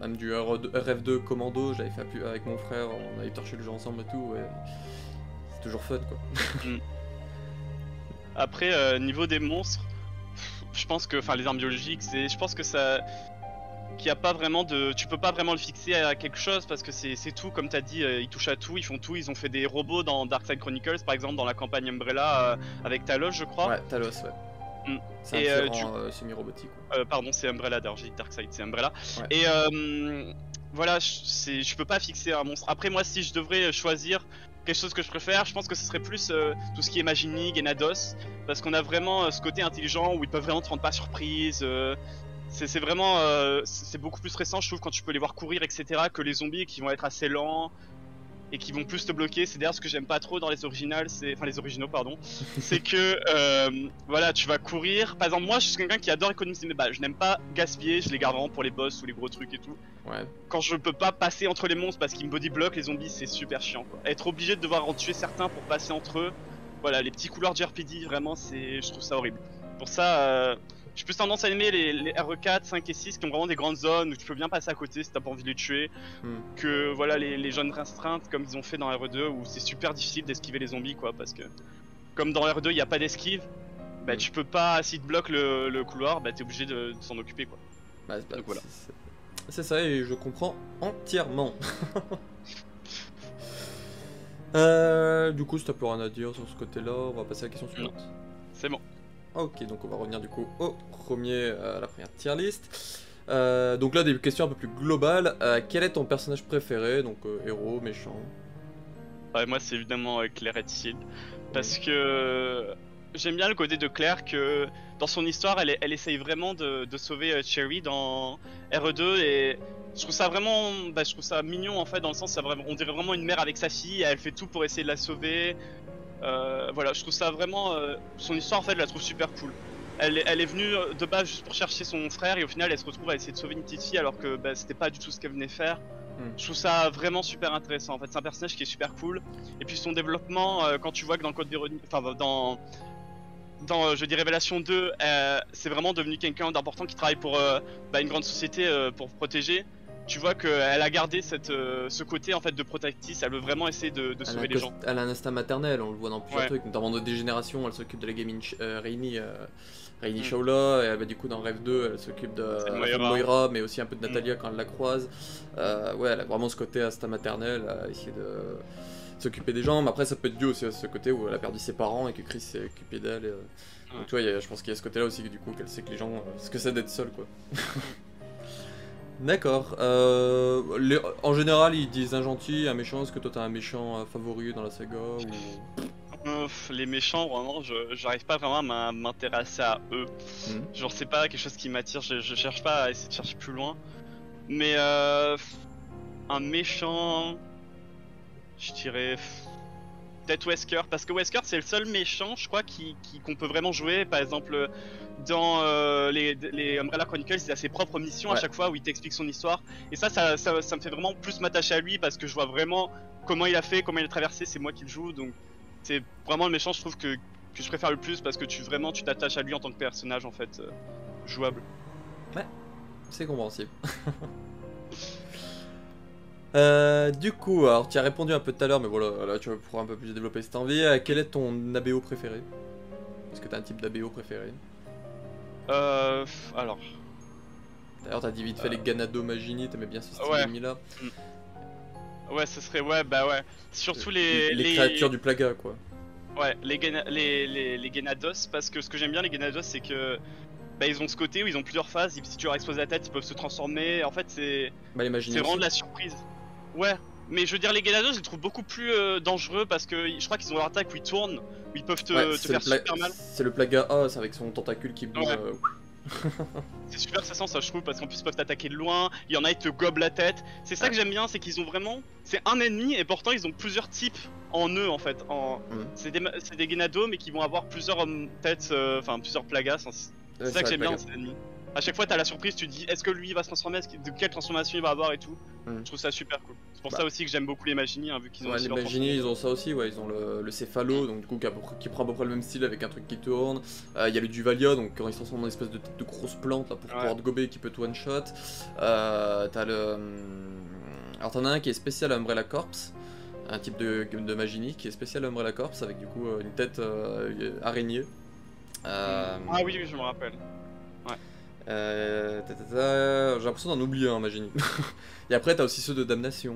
A: même du RF2 Commando, je l'avais fait avec mon frère, on avait torché le jeu ensemble et tout, ouais. C'est toujours fun quoi.
B: Après niveau des monstres, je pense que, enfin les armes biologiques, je pense que ça... qu'il y a pas vraiment de... Tu peux pas vraiment le fixer à quelque chose parce que c'est tout, comme t'as dit, ils touchent à tout, ils font tout, ils ont fait des robots dans Darkside Chronicles par exemple, dans la campagne Umbrella avec Talos je crois.
A: Ouais, Talos ouais. C'est un tyran semi-robotique.
B: Pardon, c'est Umbrella d'ailleurs, j'ai dit Darkseid, c'est Umbrella.
A: Ouais.
B: Et voilà, je peux pas fixer un monstre. Après moi si je devrais choisir quelque chose que je préfère, je pense que ce serait plus tout ce qui est Magini, Genados, parce qu'on a vraiment ce côté intelligent où ils peuvent vraiment te rendre pas surprise. C'est vraiment, c'est beaucoup plus récent je trouve quand tu peux les voir courir etc que les zombies qui vont être assez lents et qui vont plus te bloquer. C'est d'ailleurs ce que j'aime pas trop dans les originales, enfin les originaux pardon, c'est que voilà tu vas courir. Par exemple moi je suis quelqu'un qui adore économiser mes balles, je n'aime pas gaspiller, je les garde vraiment pour les boss ou les gros trucs et tout.
A: Ouais. Quand
B: je peux pas passer entre les monstres parce qu'ils me bodybloquent les zombies c'est super chiant quoi. Être obligé de devoir en tuer certains pour passer entre eux, voilà les petits couloirs de JRPG vraiment je trouve ça horrible. Pour ça j'ai plus tendance à aimer les RE4, 5 et 6 qui ont vraiment des grandes zones où tu peux bien passer à côté si t'as pas envie de les tuer. Que voilà les zones restreintes comme ils ont fait dans RE2 où c'est super difficile d'esquiver les zombies quoi, parce que comme dans RE2 il n'y a pas d'esquive, bah tu peux pas, s'ils te bloquent le couloir, bah t'es obligé de s'en occuper quoi.
A: Donc voilà. C'est ça et je comprends entièrement. Du coup si t'as plus rien à dire sur ce côté là, on va passer à la question suivante.
B: C'est bon.
A: Ok, donc on va revenir du coup au à la première tier list. Donc là, des questions un peu plus globales. Quel est ton personnage préféré? Donc héros, méchant.
B: Ouais, moi c'est évidemment Claire Redfield. Parce que j'aime bien le côté de Claire que dans son histoire, elle essaye vraiment de sauver Cherry dans RE2 et je trouve ça vraiment, je trouve ça mignon en fait dans le sens on dirait vraiment une mère avec sa fille, elle fait tout pour essayer de la sauver. Voilà, je trouve ça vraiment... son histoire en fait je la trouve super cool. Elle est venue de base juste pour chercher son frère et au final elle se retrouve à essayer de sauver une petite fille alors que c'était pas du tout ce qu'elle venait faire. Je trouve ça vraiment super intéressant en fait, c'est un personnage qui est super cool. Et puis son développement, quand tu vois que dans Code Véronique, enfin dans je dis Révélation 2, c'est vraiment devenu quelqu'un d'important qui travaille pour une grande société pour protéger. tu vois qu'elle a gardé ce côté en fait de protectrice, elle veut vraiment essayer de sauver les gens.
A: Elle a un instinct maternel, on le voit dans plusieurs
B: Ouais.
A: trucs, notamment dans Dégénération, elle s'occupe de la gaming Rainy Shaula, et bah, du coup dans Rêve 2, elle s'occupe de Moira, mais aussi un peu de Natalia quand elle la croise. Ouais, elle a vraiment ce côté instinct maternel, à essayer de s'occuper des gens, mais après ça peut être dû aussi à ce côté où elle a perdu ses parents et que Chris s'est occupé d'elle. Donc tu vois, je pense qu'il y a ce côté là aussi, du coup, qu'elle sait que les gens, ce que c'est d'être seule quoi. D'accord. En général, ils disent un gentil, un méchant. Est-ce que toi t'as un méchant favori dans la saga ou...
B: Les méchants, vraiment, j'arrive pas vraiment à m'intéresser à eux. Genre, c'est pas quelque chose qui m'attire, je cherche pas à essayer de chercher plus loin. Mais un méchant, je dirais peut-être Wesker, parce que Wesker c'est le seul méchant, je crois, qu'on peut vraiment jouer. Par exemple, dans les Umbrella Chronicles, il a ses propres missions à chaque fois où il t'explique son histoire. Et ça me fait vraiment plus m'attacher à lui parce que je vois vraiment comment il a fait, comment il a traversé, c'est moi qui le joue. Donc c'est vraiment le méchant, je trouve, que je préfère le plus parce que tu t'attaches à lui en tant que personnage en fait, jouable.
A: Ouais, c'est compréhensible. Du coup, alors tu as répondu un peu tout à l'heure, mais voilà, là tu pourras un peu plus développer cette envie. Quel est ton ABO préféré? Est-ce que tu as un type d'ABO préféré?
B: Alors.
A: D'ailleurs, t'as dit vite fait les Ganado Magini, t'aimais bien ce style d'ennemi là.
B: Ouais, ce serait, ouais, bah ouais. Surtout les
A: créatures du plaga quoi.
B: Ouais, les Genados, parce que ce que j'aime bien les Genados, c'est que bah, ils ont ce côté où ils ont plusieurs phases, si tu leur exploses la tête, ils peuvent se transformer. En fait, c'est vraiment de la surprise. Ouais, mais je veux dire, les Genados, je les trouve beaucoup plus dangereux parce que je crois qu'ils ont leur attaque où ils tournent, où ils peuvent te faire super mal.
A: C'est le plaga Os avec son tentacule qui bouge.
B: C'est super stressant ça, je trouve, parce qu'en plus ils peuvent t'attaquer de loin, il y en a qui te gobent la tête. C'est ça que j'aime bien, c'est qu'ils ont vraiment. C'est un ennemi et pourtant ils ont plusieurs types en eux en fait. C'est des Genados mais qui vont avoir plusieurs têtes, enfin plusieurs plagas. C'est ça que j'aime bien dans ces ennemis. À chaque fois t'as la surprise, tu te dis est-ce que lui va se transformer, de quelle transformation il va avoir et tout. Je trouve ça super cool. C'est pour ça aussi que j'aime beaucoup les Magini, hein, vu qu'ils ont
A: les Magini, ils ont ça aussi, ouais, ils ont le céphalo, donc du coup qui prend à peu près le même style avec un truc qui tourne. Il y a le Duvalia, donc quand ils se transforment en espèce de tête de grosse plante là, pour pouvoir te gober qui peut te one shot. T'as le. Alors t'en as un qui est spécial à Umbrella Corps, un type de Magini qui est spécial à Umbrella Corps avec du coup une tête araignée.
B: Ah oui, je me rappelle. Ouais.
A: J'ai l'impression d'en oublier un, Magini. Et après t'as aussi ceux de Damnation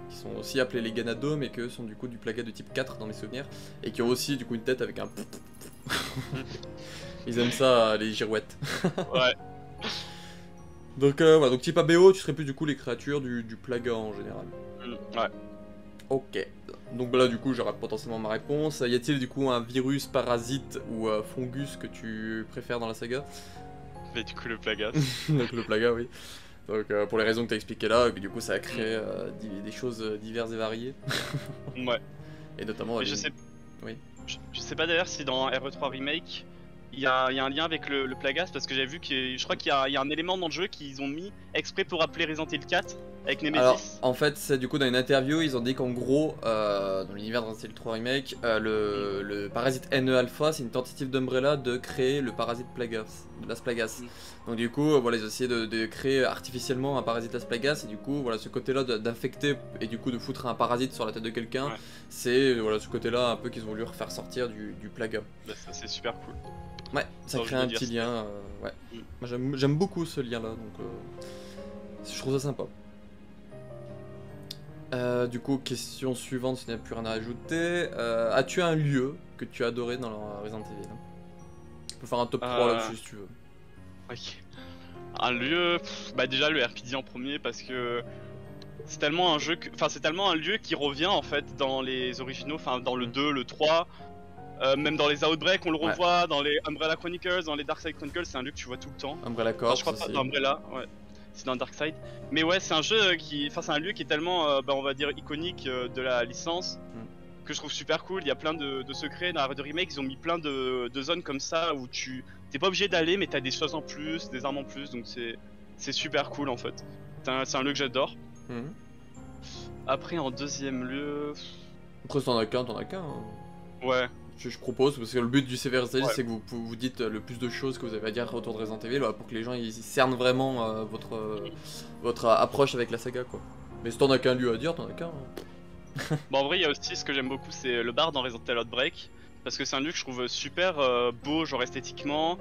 A: qui sont aussi appelés les Ganado mais que sont du coup du plaga de type 4 dans mes souvenirs et qui ont aussi du coup une tête avec un ils aiment ça les girouettes.
B: Ouais.
A: Donc voilà, donc type ABO tu serais plus du coup les créatures du plaga en général.
B: Ouais.
A: Ok. Donc là du coup j'aurai potentiellement ma réponse. Y a-t-il du coup un virus, parasite ou fungus que tu préfères dans la saga?
B: Mais du coup le plaga.
A: Donc le plaga oui. Donc pour les raisons que tu as expliquées là, et puis du coup ça a créé des choses diverses et variées.
B: Ouais.
A: Et notamment...
B: Mais
A: les...
B: je sais...
A: Oui.
B: Je sais pas d'ailleurs si dans RE3 Remake, il y a un lien avec le Plagas, parce que j'ai vu je crois qu'il y a un élément dans le jeu qu'ils ont mis exprès pour appeler Resident Evil 4 avec Nemesis.
A: Alors en fait c'est du coup dans une interview ils ont dit qu'en gros dans l'univers de Resident Evil 3 Remake le parasite NE Alpha c'est une tentative d'Umbrella de créer le parasite Plagas, Las Plagas. Donc du coup voilà ils ont essayé de créer artificiellement un parasite Las Plagas et du coup voilà ce côté là d'infecter et du coup de foutre un parasite sur la tête de quelqu'un, c'est voilà ce côté là un peu qu'ils ont voulu refaire sortir du Plaga.
B: Bah, ça c'est super cool.
A: Ouais, ça crée un petit lien, ouais. Moi j'aime beaucoup ce lien là, donc je trouve ça sympa. Du coup, question suivante, s'il n'y a plus rien à ajouter. As-tu un lieu que tu as adoré dans Resident Evil? Tu peux faire un top 3 là-dessus si tu veux.
B: Ok. Un lieu, bah déjà le RPD en premier parce que c'est tellement un jeu, c'est tellement un lieu qui revient en fait dans les originaux, enfin dans le 2, le 3. Même dans les Outbreak, on le revoit, dans les Umbrella Chronicles, dans les Darkside Chronicles, c'est un lieu que tu vois tout le temps.
A: Umbrella Corps,
B: je crois pas dans Umbrella, ouais. C'est dans Darkside. Mais ouais, c'est un jeu c'est un lieu qui est tellement, on va dire, iconique de la licence, que je trouve super cool. Il y a plein de secrets dans la de remake, ils ont mis plein de zones comme ça où t'es pas obligé d'aller, mais t'as des choses en plus, des armes en plus, donc c'est super cool en fait. C'est un lieu que j'adore. Après, en deuxième lieu.
A: Après, t'en as qu'un. Hein.
B: Ouais.
A: je propose, parce que le but du CV Resident Evil, c'est que vous dites le plus de choses que vous avez à dire autour de Resident Evil, pour que les gens ils cernent vraiment votre approche avec la saga, quoi. Mais si t'en as qu'un lieu à dire, t'en as qu'un.
B: Bon, en vrai, il y a aussi ce que j'aime beaucoup, c'est le bar dans Resident Evil Outbreak, parce que c'est un lieu que je trouve super beau, genre esthétiquement.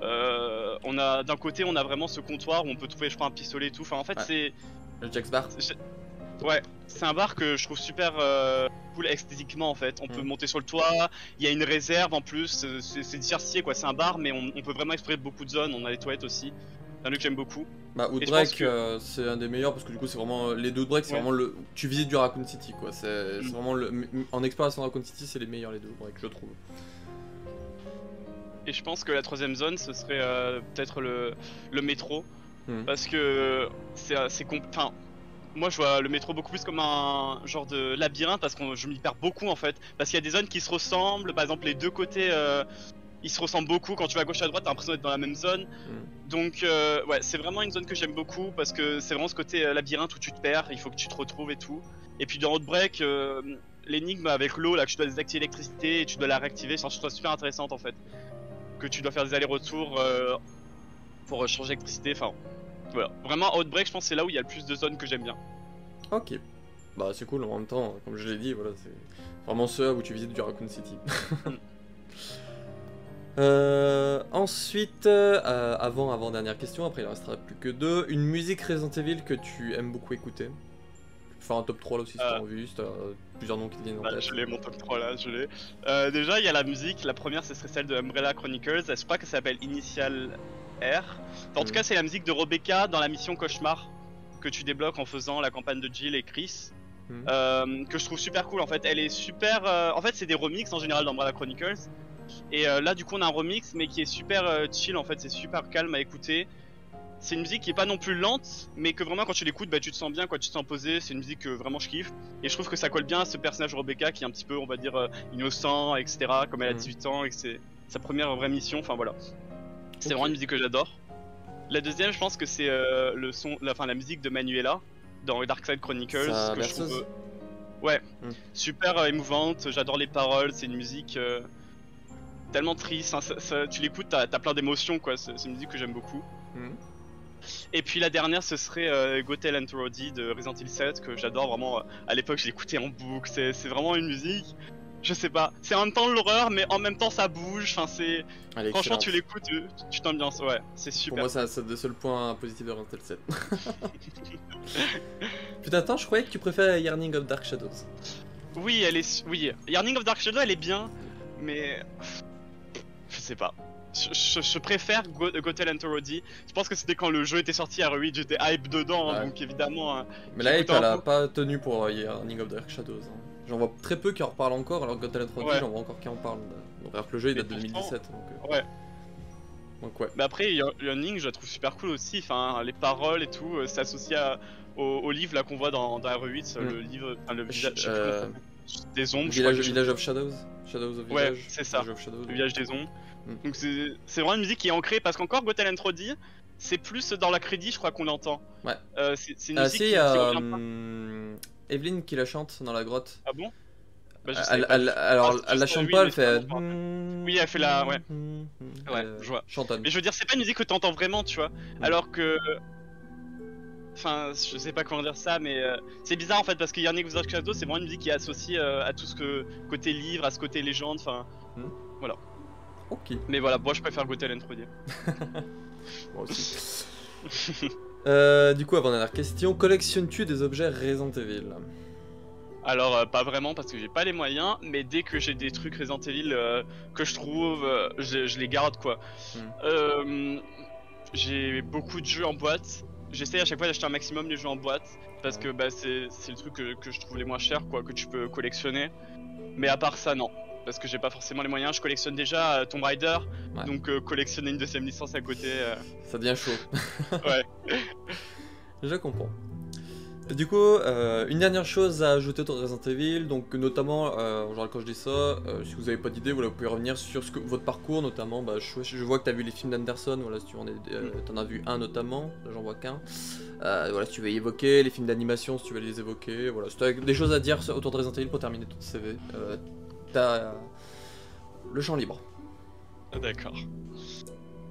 B: On a d'un côté, on a vraiment ce comptoir où on peut trouver, je crois, un pistolet et tout. Enfin, en fait, c'est
A: le Jack's Bar.
B: Ouais, c'est un bar que je trouve super cool esthétiquement en fait. On peut monter sur le toit, il y a une réserve en plus, c'est diversifié quoi, c'est un bar mais on peut vraiment explorer beaucoup de zones, on a les toilettes aussi. C'est un lieu que j'aime beaucoup.
A: Bah Outbreak c'est un des meilleurs parce que du coup c'est vraiment les deux Outbreak, c'est vraiment le tu visites du Raccoon City quoi, c'est vraiment en exploration de Raccoon City, c'est les meilleurs les deux Outbreak je trouve.
B: Et je pense que la troisième zone ce serait peut-être le métro parce que c'est enfin moi je vois le métro beaucoup plus comme un genre de labyrinthe parce que je m'y perds beaucoup en fait. Parce qu'il y a des zones qui se ressemblent, par exemple les deux côtés ils se ressemblent beaucoup, quand tu vas à gauche à droite t'as l'impression d'être dans la même zone. Donc ouais c'est vraiment une zone que j'aime beaucoup parce que c'est vraiment ce côté labyrinthe où tu te perds, il faut que tu te retrouves et tout. Et puis dans Outbreak, l'énigme avec l'eau là que tu dois désactiver l'électricité et tu dois la réactiver, je trouve ça super intéressante en fait. Que tu dois faire des allers-retours pour changer l'électricité, enfin... Voilà, vraiment Outbreak je pense c'est là où il y a le plus de zones que j'aime bien.
A: Ok, bah c'est cool en même temps, comme je l'ai dit, voilà, c'est vraiment ceux où tu visites du Raccoon City. Ensuite, avant-dernière question, après il en restera plus que deux, une musique Resident Evil que tu aimes beaucoup écouter. Faire un top 3 là aussi si t'as envie, si t'as plusieurs noms qui te viennent en tête.
B: Je l'ai mon top 3 là, je l'ai. Déjà il y a la musique, la première ce serait celle de Umbrella Chronicles, je crois que ça s'appelle Initial R. En tout cas c'est la musique de Rebecca dans la mission Cauchemar que tu débloques en faisant la campagne de Jill et Chris. Que je trouve super cool en fait, elle est super... en fait c'est des remixes en général d'Umbrella Chronicles. Et là du coup on a un remix mais qui est super chill en fait, c'est super calme à écouter. C'est une musique qui est pas non plus lente, mais que vraiment quand tu l'écoutes, bah, tu te sens bien, quoi, tu te sens posé, c'est une musique que vraiment je kiffe. Et je trouve que ça colle bien à ce personnage Rebecca qui est un petit peu, on va dire, innocent, etc. Comme elle a 18 ans et que c'est sa première vraie mission, enfin voilà. C'est vraiment une musique que j'adore. La deuxième, je pense que c'est la musique de Manuela dans Dark Side Chronicles. Que je trouve, super émouvante, j'adore les paroles, c'est une musique tellement triste, hein, tu l'écoutes, t'as plein d'émotions, quoi, c'est une musique que j'aime beaucoup. Et puis la dernière ce serait Gothel and Roddy de Resident Evil 7 que j'adore vraiment, à l'époque je l'écoutais en boucle, c'est vraiment une musique, je sais pas, c'est en même temps l'horreur mais en même temps ça bouge, enfin c'est... Franchement tu l'écoutes, tu t'ambiances, ouais, c'est super.
A: Pour moi c'est le seul point positif de Resident Evil 7. Putain attends, je croyais que tu préférais Yearning of Dark Shadows.
B: Oui, Yearning of Dark Shadows elle est bien, mais... Je sais pas. Je préfère Gothel and Roddy. Je pense que c'était quand le jeu était sorti à R8, j'étais hype dedans, donc évidemment...
A: Mais là, elle a pas tenu pour Yearning of Dark Shadows. J'en vois très peu qui en reparlent encore, alors que Gothel and Roddy, j'en vois encore qui en parlent. Donc, alors que le jeu il date de 2017. Donc ouais.
B: Mais après, Yearning, je la trouve super cool aussi. Enfin, les paroles et tout, c'est associé au livre là qu'on voit dans R8, le livre, le village des ombres.
A: Village of Shadows. Shadows of Village.
B: Ouais, c'est ça. Le village des ombres. Donc c'est vraiment une musique qui est ancrée parce qu'encore Gothel and Roddy, c'est plus dans la crédit, je crois qu'on l'entend.
A: Ouais.
B: C'est une musique qui revient pas.
A: Evelyne qui la chante dans la grotte.
B: Ah bon? Bah,
A: elle la chante pas, elle fait...
B: Oui, elle fait la... Ouais, je vois.
A: Chantonne.
B: Mais je veux dire, c'est pas une musique que t'entends vraiment, tu vois. Alors que... Enfin, je sais pas comment dire ça, mais c'est bizarre en fait, parce que Yearning of Dark Shadows, c'est vraiment une musique qui est associée à tout ce que... côté livre, à ce côté légende, enfin... Voilà.
A: Ok.
B: Mais voilà, moi je préfère Gothel and Roddy.
A: Moi aussi. Du coup, avant-dernière question, collectionnes-tu des objets Resident Evil?
B: Alors pas vraiment parce que j'ai pas les moyens, mais dès que j'ai des trucs Resident Evil que je trouve, je les garde quoi. J'ai beaucoup de jeux en boîte, j'essaie à chaque fois d'acheter un maximum de jeux en boîte parce que bah, c'est le truc que je trouve les moins chers quoi, que tu peux collectionner. Mais à part ça non, parce que j'ai pas forcément les moyens, je collectionne déjà Tomb Raider, donc collectionner une deuxième licence à côté...
A: Ça devient chaud.
B: Ouais.
A: Je comprends. Du coup, une dernière chose à ajouter sur Resident Evil, donc notamment, genre quand je dis ça, si vous avez pas d'idée, voilà, vous pouvez revenir sur votre parcours, notamment, bah, je vois que tu as vu les films d'Anderson, voilà, si tu en as vu un notamment, j'en vois qu'un. Voilà, si tu veux y évoquer, les films d'animation, si tu veux les évoquer, voilà, si tu as des choses à dire autour de Resident Evil pour terminer ton CV, t'as le champ libre.
B: Ah, d'accord.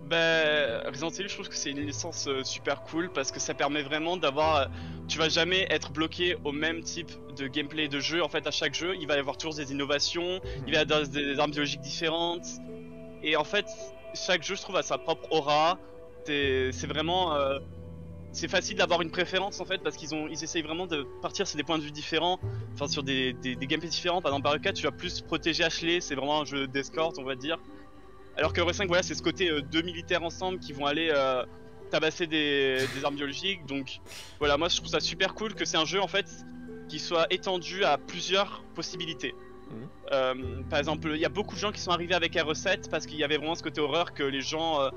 B: Bah, Resident Evil, je trouve que c'est une licence super cool parce que ça permet vraiment d'avoir. Tu vas jamais être bloqué au même type de gameplay de jeu. En fait, à chaque jeu, il va y avoir toujours des innovations, il va y avoir des armes biologiques différentes. Et en fait, chaque jeu, je trouve, a sa propre aura. C'est vraiment. C'est facile d'avoir une préférence en fait parce ils essayent vraiment de partir sur des points de vue différents, enfin sur des gameplays différents. Par exemple, Mario 4, tu vas plus protéger Ashley, c'est vraiment un jeu d'escorte, on va dire. Alors que RE5, voilà, c'est ce côté deux militaires ensemble qui vont aller tabasser des armes biologiques. Donc voilà, moi je trouve ça super cool que c'est un jeu en fait qui soit étendu à plusieurs possibilités. Par exemple, il y a beaucoup de gens qui sont arrivés avec RE7 parce qu'il y avait vraiment ce côté horreur que les gens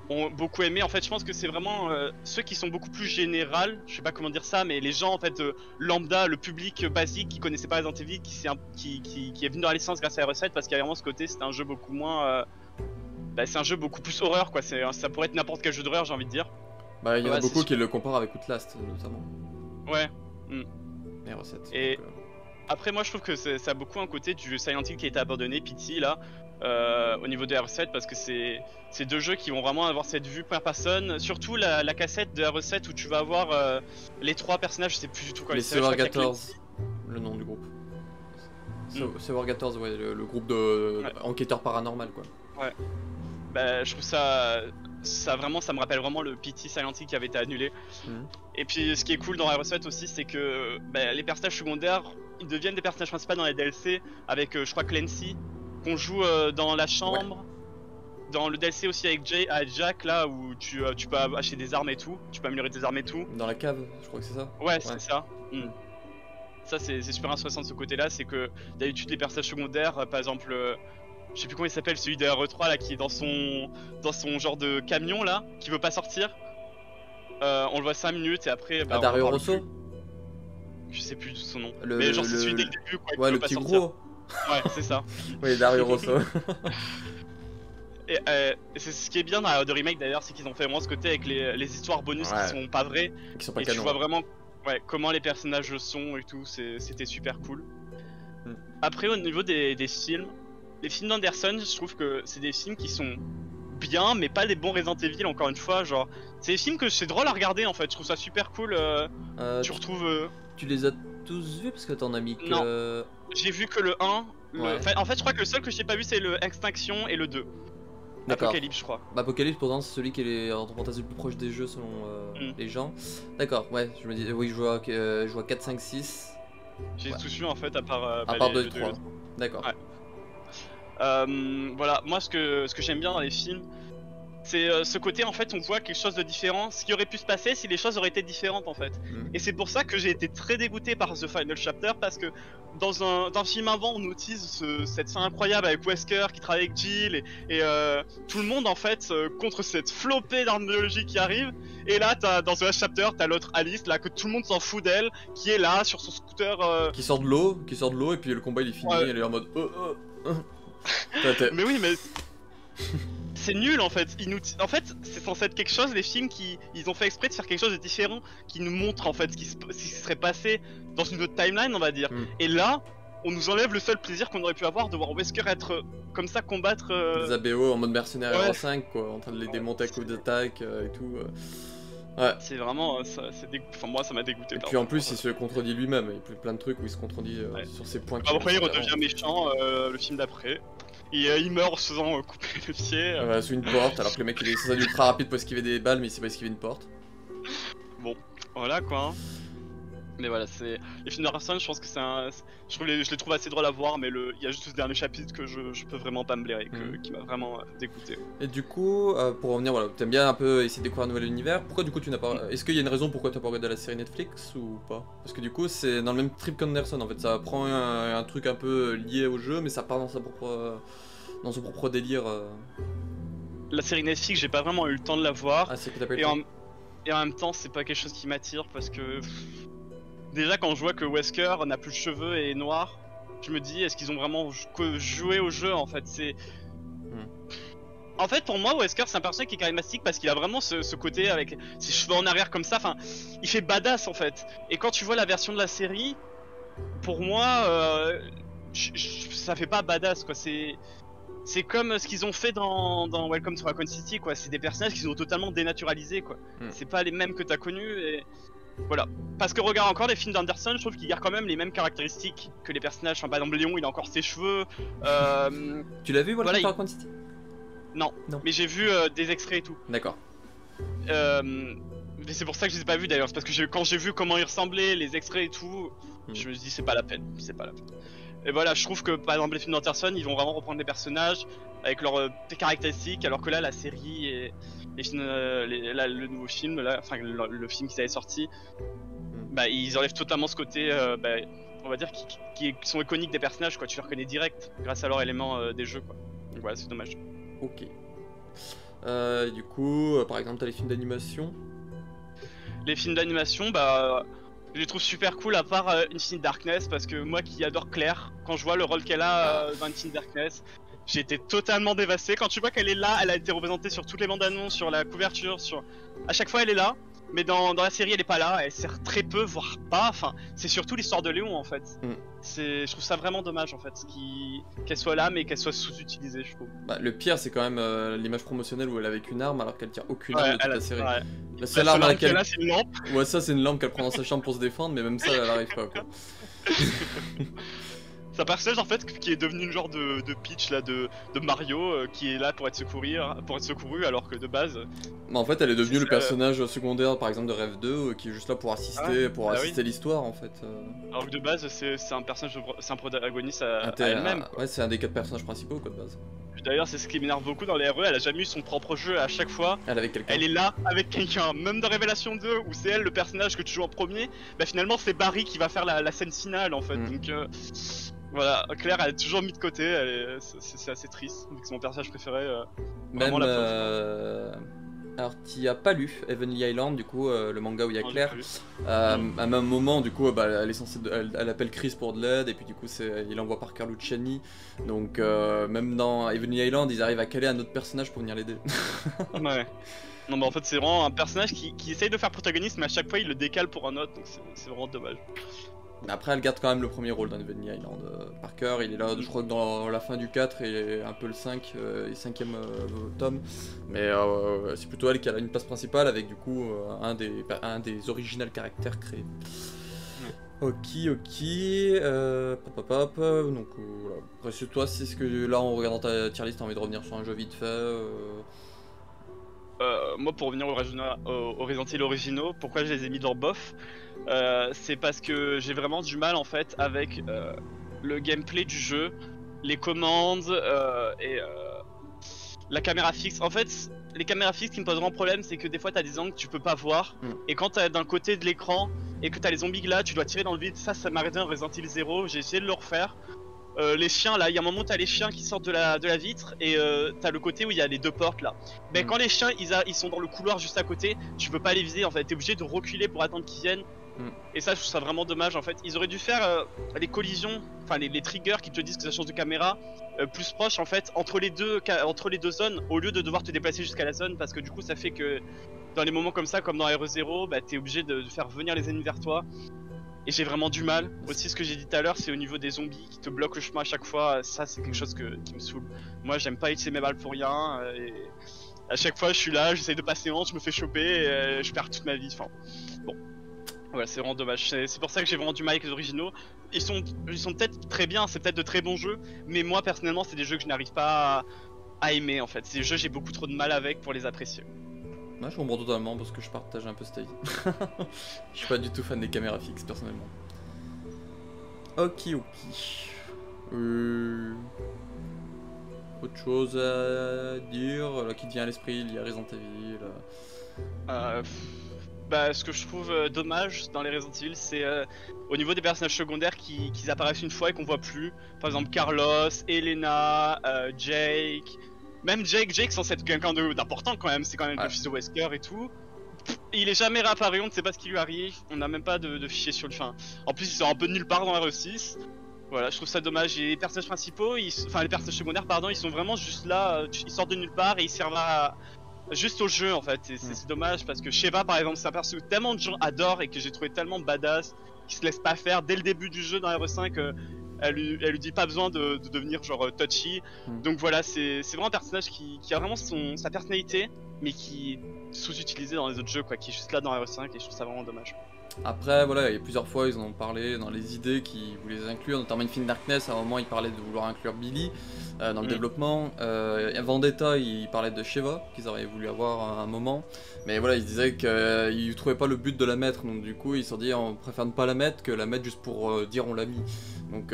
B: ont beaucoup aimé. En fait, je pense que c'est vraiment ceux qui sont beaucoup plus général, je sais pas comment dire ça, mais les gens en fait lambda, le public basique qui connaissait pas Resident Evil, qui est venu dans la licence grâce à RE7 parce qu'il y a vraiment ce côté, c'est un jeu beaucoup moins c'est un jeu beaucoup plus horreur quoi, ça pourrait être n'importe quel jeu d'horreur, j'ai envie de dire.
A: Bah, il y en a beaucoup qui le comparent avec Outlast notamment.
B: Ouais.
A: Et RE7.
B: Et après, moi je trouve que ça a beaucoup un côté du Silent Hill qui a été abandonné, Pity là, au niveau de RE7 parce que c'est deux jeux qui vont vraiment avoir cette vue première personne, surtout la cassette de RE7 où tu vas avoir les trois personnages, je sais plus du tout quoi
A: les Severgators, le nom du groupe. Severgators, ouais, le groupe de enquêteurs paranormal quoi.
B: Ouais. Bah, je trouve ça vraiment, ça me rappelle vraiment le PT Silent Hill qui avait été annulé. Et puis ce qui est cool dans RE7 aussi, c'est que les personnages secondaires, ils deviennent des personnages principaux dans les DLC avec je crois Clancy qu'on joue dans la chambre. Dans le DLC aussi avec Jack là où tu peux acheter des armes et tout, tu peux améliorer tes armes et tout.
A: Dans la cave, je crois que c'est ça.
B: Ouais, c'est ça. Ça c'est super intéressant de ce côté là, c'est que d'habitude les personnages secondaires, par exemple je sais plus comment il s'appelle, celui de RE3 là qui est dans son genre de camion là, qui veut pas sortir. On le voit 5 minutes et après
A: Dario Rosso.
B: Je sais plus son nom. Mais genre c'est celui dès le début quoi.
A: Ouais, le petit gros.
B: Ouais, c'est ça.
A: Oui, Dario Rosso.
B: Et c'est ce qui est bien dans The Remake d'ailleurs, c'est qu'ils ont fait vraiment ce côté avec les histoires bonus qui sont pas vraies.
A: Qui sont pas
B: et
A: canon.
B: Tu vois vraiment comment les personnages le sont et tout, c'était super cool. Après au niveau des films, les films d'Anderson, je trouve que c'est des films qui sont bien, mais pas les bons Resident Evil, encore une fois. Genre, c'est des films que c'est drôle à regarder en fait, je trouve ça super cool. Tu retrouves.
A: Tu les as tous vus parce que t'en as mis que.
B: Non, j'ai vu que le 1. En fait, je crois que le seul que j'ai pas vu, c'est le Extinction et le 2. Apocalypse, je crois.
A: Bah, Apocalypse, pourtant, c'est celui qui est en fantasy le plus proche des jeux selon les gens. D'accord, ouais, je me dis, oui, je vois 4, 5, 6.
B: J'ai tout su en fait, à part
A: 2 et 3. D'accord.
B: Ouais. Voilà, moi ce que j'aime bien dans les films, c'est ce côté en fait on voit quelque chose de différent, ce qui aurait pu se passer si les choses auraient été différentes en fait. Et c'est pour ça que j'ai été très dégoûté par The Final Chapter parce que dans un film avant on utilise cette fin incroyable avec Wesker qui travaille avec Jill et tout le monde en fait contre cette flopée d'armes biologiques qui arrive. Et là dans The Last Chapter t'as l'autre Alice là que tout le monde s'en fout d'elle, qui est là sur son scooter
A: qui sort de l'eau et puis le combat il est fini, elle est en mode
B: mais oui mais c'est nul en fait. En fait, c'est censé être quelque chose, les films ils ont fait exprès de faire quelque chose de différent, qui nous montre en fait ce qui serait passé dans une autre timeline, on va dire. Et là, on nous enlève le seul plaisir qu'on aurait pu avoir de voir Wesker être comme ça combattre
A: des ABO en mode mercenaire R5 quoi, en train de les démonter à coup d'attaque et tout. Ouais.
B: C'est vraiment, moi ça m'a dégoûté.
A: Et puis en plus, il se contredit lui-même, il y a plein de trucs où il se contredit sur ses points.
B: Après, il redevient méchant le film d'après. Et il meurt en se faisant couper le pied.
A: Sous une porte, alors que le mec il est censé être ultra rapide pour esquiver des balles, mais il sait pas esquiver une porte.
B: Bon, voilà quoi. Mais voilà, c'est les films d'Arson, je pense que je les trouve assez drôles à voir, mais il y a juste ce dernier chapitre que je peux vraiment pas me blairer, qui m'a vraiment dégoûté.
A: Et du coup, pour revenir, voilà, t'aimes bien un peu essayer de découvrir un nouvel univers. Pourquoi du coup tu n'as pas... Est-ce qu'il y a une raison pourquoi t'as pas regardé la série Netflix ou pas? Parce que du coup c'est dans le même trip qu'Anderson en fait, ça prend un truc un peu lié au jeu, mais ça part dans son propre délire.
B: La série Netflix, j'ai pas vraiment eu le temps de la voir.
A: Ah, c'est que t'as pas eu le
B: temps. Et en même temps, c'est pas quelque chose qui m'attire parce que... Déjà quand je vois que Wesker n'a plus de cheveux et est noir, je me dis est-ce qu'ils ont vraiment joué au jeu en fait. En fait pour moi Wesker c'est un personnage qui est charismatique parce qu'il a vraiment ce côté avec ses cheveux en arrière comme ça, enfin il fait badass en fait. Et quand tu vois la version de la série, pour moi ça fait pas badass quoi, c'est comme ce qu'ils ont fait dans Welcome to Raccoon City, quoi. C'est des personnages qui sont totalement dénaturalisés, quoi. C'est pas les mêmes que t'as connus, et voilà. Parce que regarde encore les films d'Anderson, je trouve qu'ils gardent quand même les mêmes caractéristiques que les personnages. Enfin, par exemple, Léon, il a encore ses cheveux.
A: Tu l'as vu, Welcome
B: voilà,
A: to Raccoon City?
B: Non, mais j'ai vu des extraits et tout.
A: D'accord.
B: Mais c'est pour ça que je les ai pas vus d'ailleurs, c'est parce que quand j'ai vu comment ils ressemblaient, les extraits et tout, je me suis dit c'est pas la peine, c'est pas la peine. Et voilà, je trouve que par exemple les films d'Anderson, ils vont vraiment reprendre les personnages avec leurs caractéristiques, alors que là la série et les films, le nouveau film, là, enfin le film qu'ils avaient sorti, bah ils enlèvent totalement ce côté, on va dire qui sont iconiques des personnages, quoi. Tu les reconnais direct grâce à leurs éléments des jeux, quoi. Donc voilà, c'est dommage.
A: Ok. Du coup, par exemple, t'as les films d'animation.
B: Les films d'animation, bah, je les trouve super cool à part Infinite Darkness, parce que moi qui adore Claire, quand je vois le rôle qu'elle a dans Infinite Darkness, j'ai été totalement dévasté. Quand tu vois qu'elle est là, elle a été représentée sur toutes les bandes annonces, sur la couverture, à chaque fois elle est là, mais dans la série elle est pas là, elle sert très peu, voire pas. Enfin, c'est surtout l'histoire de Léon en fait. Je trouve ça vraiment dommage en fait, qu'elle soit là mais qu'elle soit sous-utilisée, je trouve.
A: Bah, le pire c'est quand même l'image promotionnelle où elle est avec une arme alors qu'elle tire aucune arme de toute la série.
B: Ouais.
A: La seule arme à laquelle...
B: là, c'est une lampe.
A: Ouais, ça c'est une lampe qu'elle prend dans sa chambre pour se défendre, mais même ça elle arrive pas, quoi.
B: C'est un personnage en fait qui est devenu une genre de Peach là, de Mario, qui est là pour être secouru alors que de base.
A: Mais en fait elle est devenue le personnage secondaire par exemple de Rêve 2 qui est juste là pour assister, assister l'histoire en fait.
B: Alors que de base c'est un personnage, c'est un protagoniste à elle-même.
A: Ouais, c'est un des 4 personnages principaux, quoi, de base.
B: D'ailleurs c'est ce qui m'énerve beaucoup dans les RE, elle a jamais eu son propre jeu à chaque fois.
A: Elle est avec quelqu'un.
B: Elle est là avec quelqu'un, même dans Révélation 2 où c'est elle le personnage que tu joues en premier, bah finalement c'est Barry qui va faire la scène finale en fait. Donc voilà, Claire elle est toujours mise de côté, c'est assez triste, vu que c'est mon personnage préféré.
A: Même alors tu as pas lu Heavenly Island, du coup le manga où il y a Claire. À un moment du coup elle est censée elle appelle Chris pour de l'aide et puis du coup il envoie Parker Luciani. Donc même dans Heavenly Island ils arrivent à caler un autre personnage pour venir l'aider.
B: Ouais. Non mais en fait c'est vraiment un personnage qui essaye de faire protagoniste mais à chaque fois il le décale pour un autre, donc c'est vraiment dommage.
A: Après elle garde quand même le premier rôle dans Heavenly Island. Parker il est là, je crois que dans la fin du 4 et un peu le 5 et 5ème tome. Mais c'est plutôt elle qui a une place principale avec du coup un des original caractères créés. Ok. Donc voilà. Après c'est toi, c'est ce que là en regardant ta tier list t'as envie de revenir sur un jeu vite fait
B: Moi pour revenir aux Resident Evil originaux, pourquoi je les ai mis dans bof, c'est parce que j'ai vraiment du mal en fait avec le gameplay du jeu, les commandes et la caméra fixe. En fait les caméras fixes qui me posent vraiment problème, c'est que des fois t'as des angles que tu peux pas voir et quand t'es d'un côté de l'écran et que t'as les zombies là tu dois tirer dans le vide. Ça m'arrête dans Resident Evil 0, j'ai essayé de le refaire. Les chiens là, il y a un moment où t'as les chiens qui sortent de la vitre et t'as le côté où il y a les deux portes là. Mais quand les chiens ils sont dans le couloir juste à côté, tu peux pas les viser en fait, t'es obligé de reculer pour attendre qu'ils viennent. Et ça je trouve ça vraiment dommage en fait. Ils auraient dû faire les collisions, enfin les triggers qui te disent que ça change de caméra plus proche en fait entre les deux zones, au lieu de devoir te déplacer jusqu'à la zone, parce que du coup ça fait que dans les moments comme ça, comme dans RE0, bah t'es obligé de faire venir les ennemis vers toi. Et j'ai vraiment du mal. Aussi ce que j'ai dit tout à l'heure, c'est au niveau des zombies qui te bloquent le chemin à chaque fois. Ça c'est quelque chose qui me saoule. Moi j'aime pas utiliser mes balles pour rien. Et à chaque fois je suis là, j'essaye de passer honte, je me fais choper et je perds toute ma vie. Enfin bon. Voilà, c'est vraiment dommage. C'est pour ça que j'ai vraiment du mal avec les originaux. Ils sont peut-être très bien, c'est peut-être de très bons jeux. Mais moi personnellement c'est des jeux que je n'arrive pas à aimer en fait. Ces jeux j'ai beaucoup trop de mal avec pour les apprécier.
A: Moi je comprends totalement parce que je partage un peu cet avis. Je suis pas du tout fan des caméras fixes personnellement. Ok. Autre chose à dire là qui te vient à l'esprit, il y a Resident Evil.
B: Bah, ce que je trouve dommage dans les Resident Evil, c'est au niveau des personnages secondaires qui apparaissent une fois et qu'on voit plus. Par exemple Carlos, Elena, Jake. Même Jake censé être quelqu'un d'important quand même, c'est quand même le fils de Wesker et tout. Il est jamais réapparu, on ne sait pas ce qui lui arrive, on n'a même pas de fichier sur le fin. En plus, il sort un peu de nulle part dans RE6. Voilà, je trouve ça dommage. Et les personnages principaux, enfin les personnages secondaires, pardon, ils sont vraiment juste là, ils sortent de nulle part et ils servent juste au jeu en fait. C'est dommage parce que Sheva par exemple, c'est un perso que tellement de gens adorent et que j'ai trouvé tellement badass, qui se laisse pas faire dès le début du jeu dans RE5. elle lui dit pas besoin de devenir genre touchy. Donc voilà, c'est vraiment un personnage qui a vraiment sa personnalité, mais qui est sous-utilisé dans les autres jeux, quoi, qui est juste là dans RE5 et je trouve ça vraiment dommage.
A: Après, voilà, il y a plusieurs fois, ils en ont parlé dans les idées qu'ils voulaient les inclure, notamment Infinite Darkness, à un moment, ils parlaient de vouloir inclure Billy dans le développement. Vendetta, ils parlaient de Sheva, qu'ils auraient voulu avoir à un moment. Mais voilà, ils disaient qu'ils trouvaient pas le but de la mettre, donc du coup, ils se sont dit, on préfère ne pas la mettre que la mettre juste pour dire on l'a mis. Donc,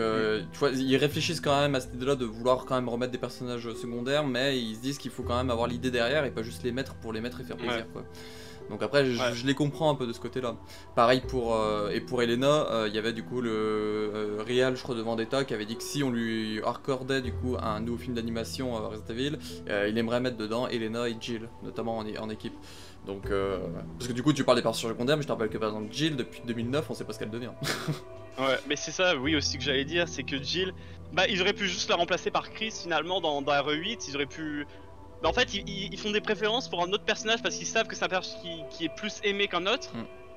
A: tu vois, ils réfléchissent quand même à cette idée-là de vouloir quand même remettre des personnages secondaires, mais ils se disent qu'il faut quand même avoir l'idée derrière et pas juste les mettre pour les mettre et faire plaisir, quoi. Donc après, je les comprends un peu de ce côté-là. Pareil pour Elena, il y avait du coup le Real, je crois, de Vendetta qui avait dit que si on lui accordait du coup un nouveau film d'animation Resident Evil, il aimerait mettre dedans Elena et Jill, notamment en équipe. Donc, parce que du coup, tu parles des personnages secondaires, mais je te rappelle que par exemple Jill, depuis 2009, on sait pas ce qu'elle devient.
B: Ouais, mais c'est ça, oui, aussi que j'allais dire, c'est que Jill, bah, ils auraient pu juste la remplacer par Chris finalement dans RE8, ils auraient pu. Bah en fait, ils font des préférences pour un autre personnage parce qu'ils savent que c'est un personnage qui est plus aimé qu'un autre.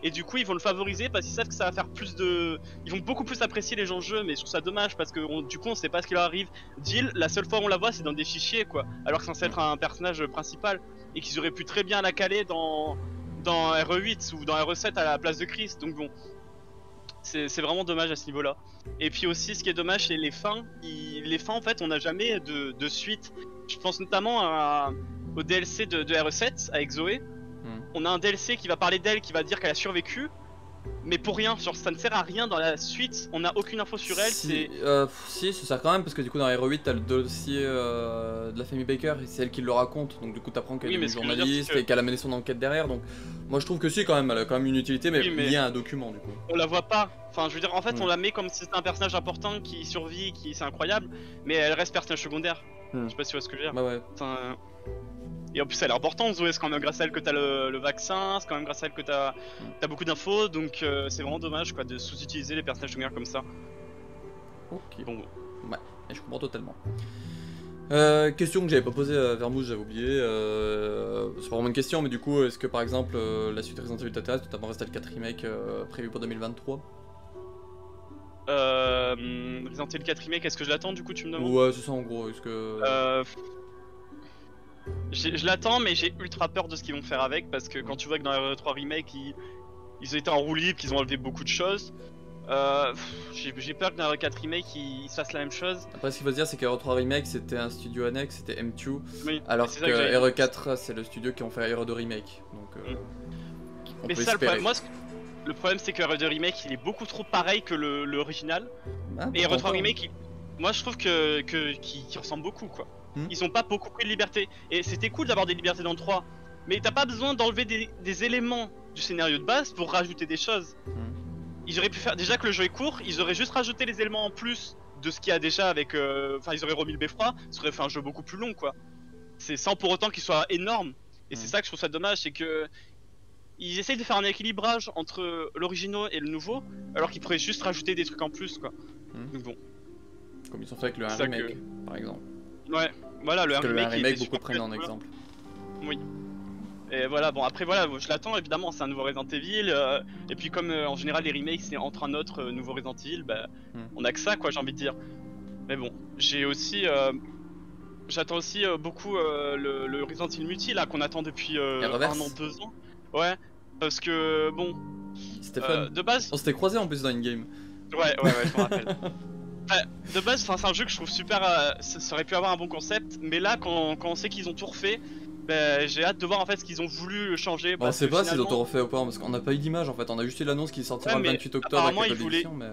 B: Et du coup, ils vont le favoriser parce qu'ils savent que ça va faire plus de. Ils vont beaucoup plus apprécier les gens de jeu, mais je trouve ça dommage parce que du coup, on sait pas ce qui leur arrive. Jill, la seule fois où on la voit, c'est dans des fichiers, quoi. Alors que c'est censé être un personnage principal et qu'ils auraient pu très bien la caler dans RE8 ou dans RE7 à la place de Chris. Donc bon. C'est vraiment dommage à ce niveau-là. Et puis aussi, ce qui est dommage, c'est les fins. Les fins, en fait, on n'a jamais de suite. Je pense notamment au DLC de RE7 avec Zoé. On a un DLC qui va parler d'elle, qui va dire qu'elle a survécu. Mais pour rien, genre ça ne sert à rien dans la suite, on n'a aucune info sur elle.
A: Si, ça sert quand même parce que du coup dans RE8 t'as le dossier de la famille Baker et c'est elle qui le raconte, donc du coup t'apprends qu'elle est une journaliste et qu'elle a mené son enquête derrière, donc moi je trouve que si quand même, elle a quand même une utilité, mais liée à un document du coup.
B: On la voit pas, enfin je veux dire en fait on la met comme si c'était un personnage important qui survit, qui c'est incroyable, mais elle reste personnage secondaire. Je sais pas si tu vois ce que je veux dire.
A: Bah ouais.
B: Et en plus elle est importante Zoé, c'est quand même grâce à elle que t'as le vaccin, c'est quand même grâce à elle que t'as beaucoup d'infos, donc c'est vraiment dommage quoi de sous-utiliser les personnages secondaires comme ça.
A: Ok.
B: Bon.
A: Ouais, et je comprends totalement. Question que j'avais pas posée à Vermouth, j'avais oublié. C'est pas vraiment une question, mais du coup, est-ce que par exemple la suite Resident Evil Telltale, notamment Resident Evil 4 Remake prévu pour 2023?
B: Resident Evil 4 Remake, est-ce que je l'attends du coup tu me demandes?
A: Ouais, c'est ça en gros, est-ce que...
B: Je l'attends, mais j'ai ultra peur de ce qu'ils vont faire avec, parce que quand tu vois que dans RE3 Remake, ils ont été en roue libre, qu'ils ont enlevé beaucoup de choses, j'ai peur que dans RE4 Remake, ils fassent la même chose.
A: Après, ce qu'il faut se dire, c'est que RE3 Remake, c'était un studio annexe, c'était M2,
B: oui,
A: alors que RE4, c'est le studio qui ont fait RE2 Remake, donc
B: mais ça, le problème, le problème c'est que RE2 Remake, il est beaucoup trop pareil que l'original, et RE3 Remake, moi je trouve qu'il ressemble beaucoup, quoi. Ils ont pas beaucoup pris de liberté. Et c'était cool d'avoir des libertés dans le 3. Mais t'as pas besoin d'enlever des éléments du scénario de base pour rajouter des choses. Ils auraient pu faire. Déjà que le jeu est court, ils auraient juste rajouté les éléments en plus de ce qu'il y a déjà avec. Enfin, ils auraient remis le beffroi. Ça aurait fait un jeu beaucoup plus long, quoi. C'est sans pour autant qu'il soit énorme. Et c'est ça que je trouve ça dommage, c'est que. Ils essayent de faire un équilibrage entre l'original et le nouveau, alors qu'ils pourraient juste rajouter des trucs en plus, quoi. Donc bon.
A: Comme ils ont fait avec le remake, par exemple.
B: Ouais, voilà, le
A: remake beaucoup prennent en exemple.
B: Oui. Et voilà, bon après voilà, je l'attends évidemment, c'est un nouveau Resident Evil, et puis comme en général les remakes c'est entre un autre nouveau Resident Evil, bah on a que ça quoi, j'ai envie de dire. Mais bon, j'ai aussi, j'attends aussi beaucoup le Resident Evil Multi là qu'on attend depuis 1 an, 2 ans. Ouais, parce que bon,
A: c'était fun.
B: De base...
A: On s'était croisés en plus dans une game.
B: Ouais, je me rappelle. De base, c'est un jeu que je trouve super, ça aurait pu avoir un bon concept, mais là quand on sait qu'ils ont tout refait, bah, j'ai hâte de voir en fait ce qu'ils ont voulu changer.
A: On sait pas s'ils ont tout refait ou pas, parce qu'on n'a pas eu d'image en fait, on a juste eu l'annonce qui sortira le 28 octobre avec la collection, mais...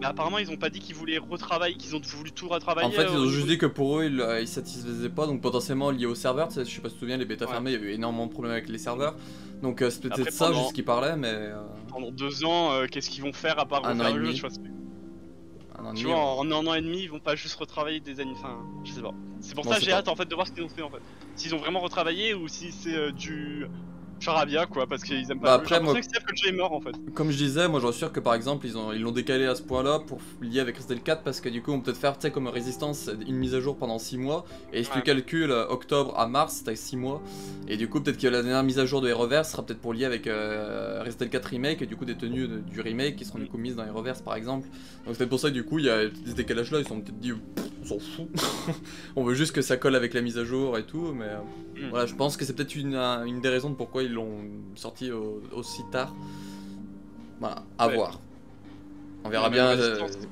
B: Mais apparemment ils ont pas dit qu'ils voulaient retravailler, qu'ils ont voulu tout retravailler.
A: En fait ils ont juste dit que pour eux ils satisfaisaient pas, donc potentiellement lié aux serveurs, je sais pas si tu te souviens, les bêtas fermées, il y avait énormément de problèmes avec les serveurs. Donc c'est peut-être ça juste qu'ils parlaient, mais...
B: Pendant 2 ans, qu'est-ce qu'ils vont faire à part refaire le jeu, tu vois, en 1 an et demi, ils vont pas juste retravailler des animes, enfin, je sais pas. C'est pour ça que j'ai hâte en fait de voir ce qu'ils ont fait en fait. S'ils ont vraiment retravaillé ou si c'est charabia quoi, parce qu'ils aiment
A: Bah
B: pas.
A: après,
B: J'ai
A: moi,
B: l'impression que le jeu est mort en fait.
A: comme je disais, moi je suis sûr que par exemple ils l'ont décalé à ce point-là pour lier avec Resident 4 parce que du coup on peut peut-être faire, tu sais, comme Résistance, une mise à jour pendant 6 mois. Et si tu
B: Ouais.
A: calcules octobre à mars, t'as 6 mois. Et du coup peut-être que la dernière mise à jour de Reverse sera peut-être pour lier avec Resident 4 Remake et du coup des tenues du remake qui seront du coup mises dans les Reverse par exemple. Donc c'est peut-être pour ça que du coup il y a ce décalage là, ils se sont peut-être dit on s'en fout. On veut juste que ça colle avec la mise à jour et tout, mais voilà, je pense que c'est peut-être une des raisons de pourquoi ils l'ont sorti aussi tard. Voilà, à voir. On verra bien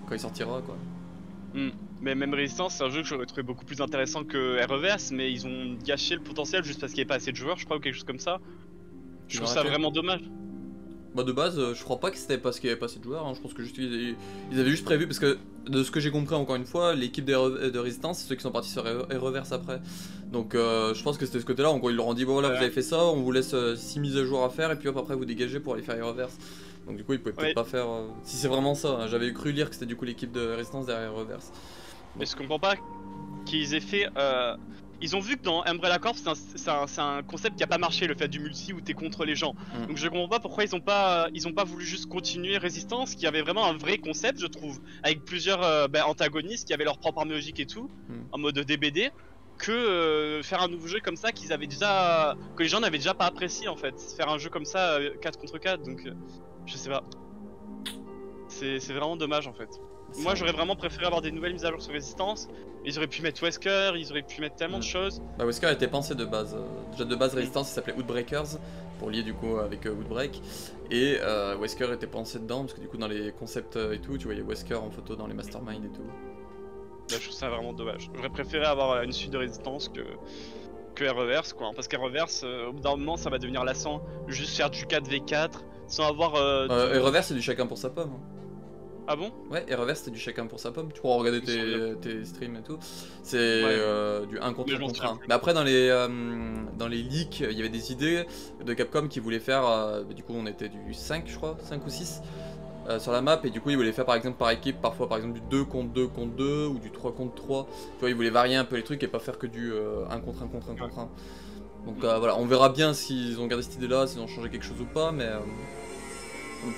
A: quand il sortira quoi.
B: Mais même Resistance, c'est un jeu que j'aurais trouvé beaucoup plus intéressant que Reverse, mais ils ont gâché le potentiel juste parce qu'il n'y avait pas assez de joueurs, je crois, ou quelque chose comme ça. Je trouve ça vraiment dommage.
A: Bah de base, je crois pas que c'était parce qu'il y avait pas assez de joueurs, hein. Je pense que juste ils avaient juste prévu, parce que de ce que j'ai compris encore une fois, l'équipe de Resistance, c'est ceux qui sont partis sur Reverse après. Donc je pense que c'était ce côté-là, en gros ils leur ont dit bon voilà, vous avez fait ça, on vous laisse 6 mises à jour à faire, et puis hop après vous dégagez pour aller faire Reverse. Donc du coup ils pouvaient peut-être pas faire... Si c'est vraiment ça, hein. J'avais cru lire que c'était du coup l'équipe de Resistance derrière Reverse.
B: Mais je comprends pas qu'ils aient fait... Ils ont vu que dans Umbrella Corps, c'est un concept qui a pas marché, le fait du multi où t'es contre les gens. Donc je comprends pas pourquoi ils ont pas voulu juste continuer Resistance, qui avait vraiment un vrai concept, je trouve, avec plusieurs antagonistes qui avaient leur propre arme logique et tout, en mode DBD, que faire un nouveau jeu comme ça que les gens n'avaient déjà pas apprécié en fait. Faire un jeu comme ça 4 contre 4, donc je sais pas. C'est vraiment dommage en fait. Moi j'aurais vraiment préféré avoir des nouvelles mises à jour sur Resistance. Ils auraient pu mettre Wesker, ils auraient pu mettre tellement de choses.
A: Bah Wesker était pensé de base. Déjà de base Resistance il s'appelait Outbreakers, pour lier du coup avec Outbreak. Et Wesker était pensé dedans, parce que du coup dans les concepts et tout, tu voyais Wesker en photo dans les masterminds et tout.
B: Bah, je trouve ça vraiment dommage. J'aurais préféré avoir une suite de Resistance que Reverse quoi. Parce qu'Reverse, au bout d'un moment ça va devenir lassant. Juste faire du 4v4 sans avoir...
A: Reverse c'est du chacun pour sa pomme. Hein.
B: Ah bon?
A: Ouais, et Reverse c'est du chacun pour sa pomme, tu pourras regarder tes streams et tout. C'est du 1 contre 1 contre 1. Mais après dans les leaks, il y avait des idées de Capcom qui voulaient faire, du coup on était du 5 je crois, 5 ou 6 sur la map, et du coup ils voulaient faire par exemple par équipe, parfois par exemple du 2 contre 2 contre 2 ou du 3 contre 3. Tu vois, ils voulaient varier un peu les trucs et pas faire que du 1 contre 1 contre 1 contre 1. Donc voilà, on verra bien s'ils ont gardé cette idée là, s'ils ont changé quelque chose ou pas, mais...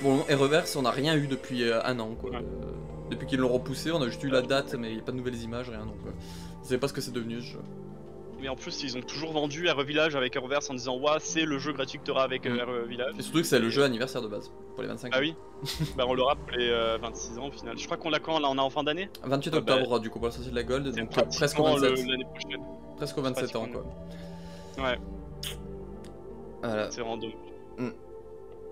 A: Pour le moment, et Reverse, on n'a rien eu depuis 1 an quoi. Depuis qu'ils l'ont repoussé, on a juste eu la date, mais il n'y a pas de nouvelles images, rien donc. Je sais pas ce que c'est devenu ce jeu.
B: Mais en plus, ils ont toujours vendu RE Village avec Reverse en disant ouais, c'est le jeu gratuit que tu auras avec RE Village.
A: Et surtout que c'est le jeu anniversaire de base, pour les 25 ans.
B: Ah oui. Bah on l'aura pour les 26 ans au final. Je crois qu'on l'a quand là, on a en fin d'année
A: 28 octobre du coup pour la sortie de la Gold, donc presque au 27.
B: L'année prochaine.
A: Presque au 27 ans quoi.
B: Ouais.
A: Voilà.
B: C'est vraiment dommage.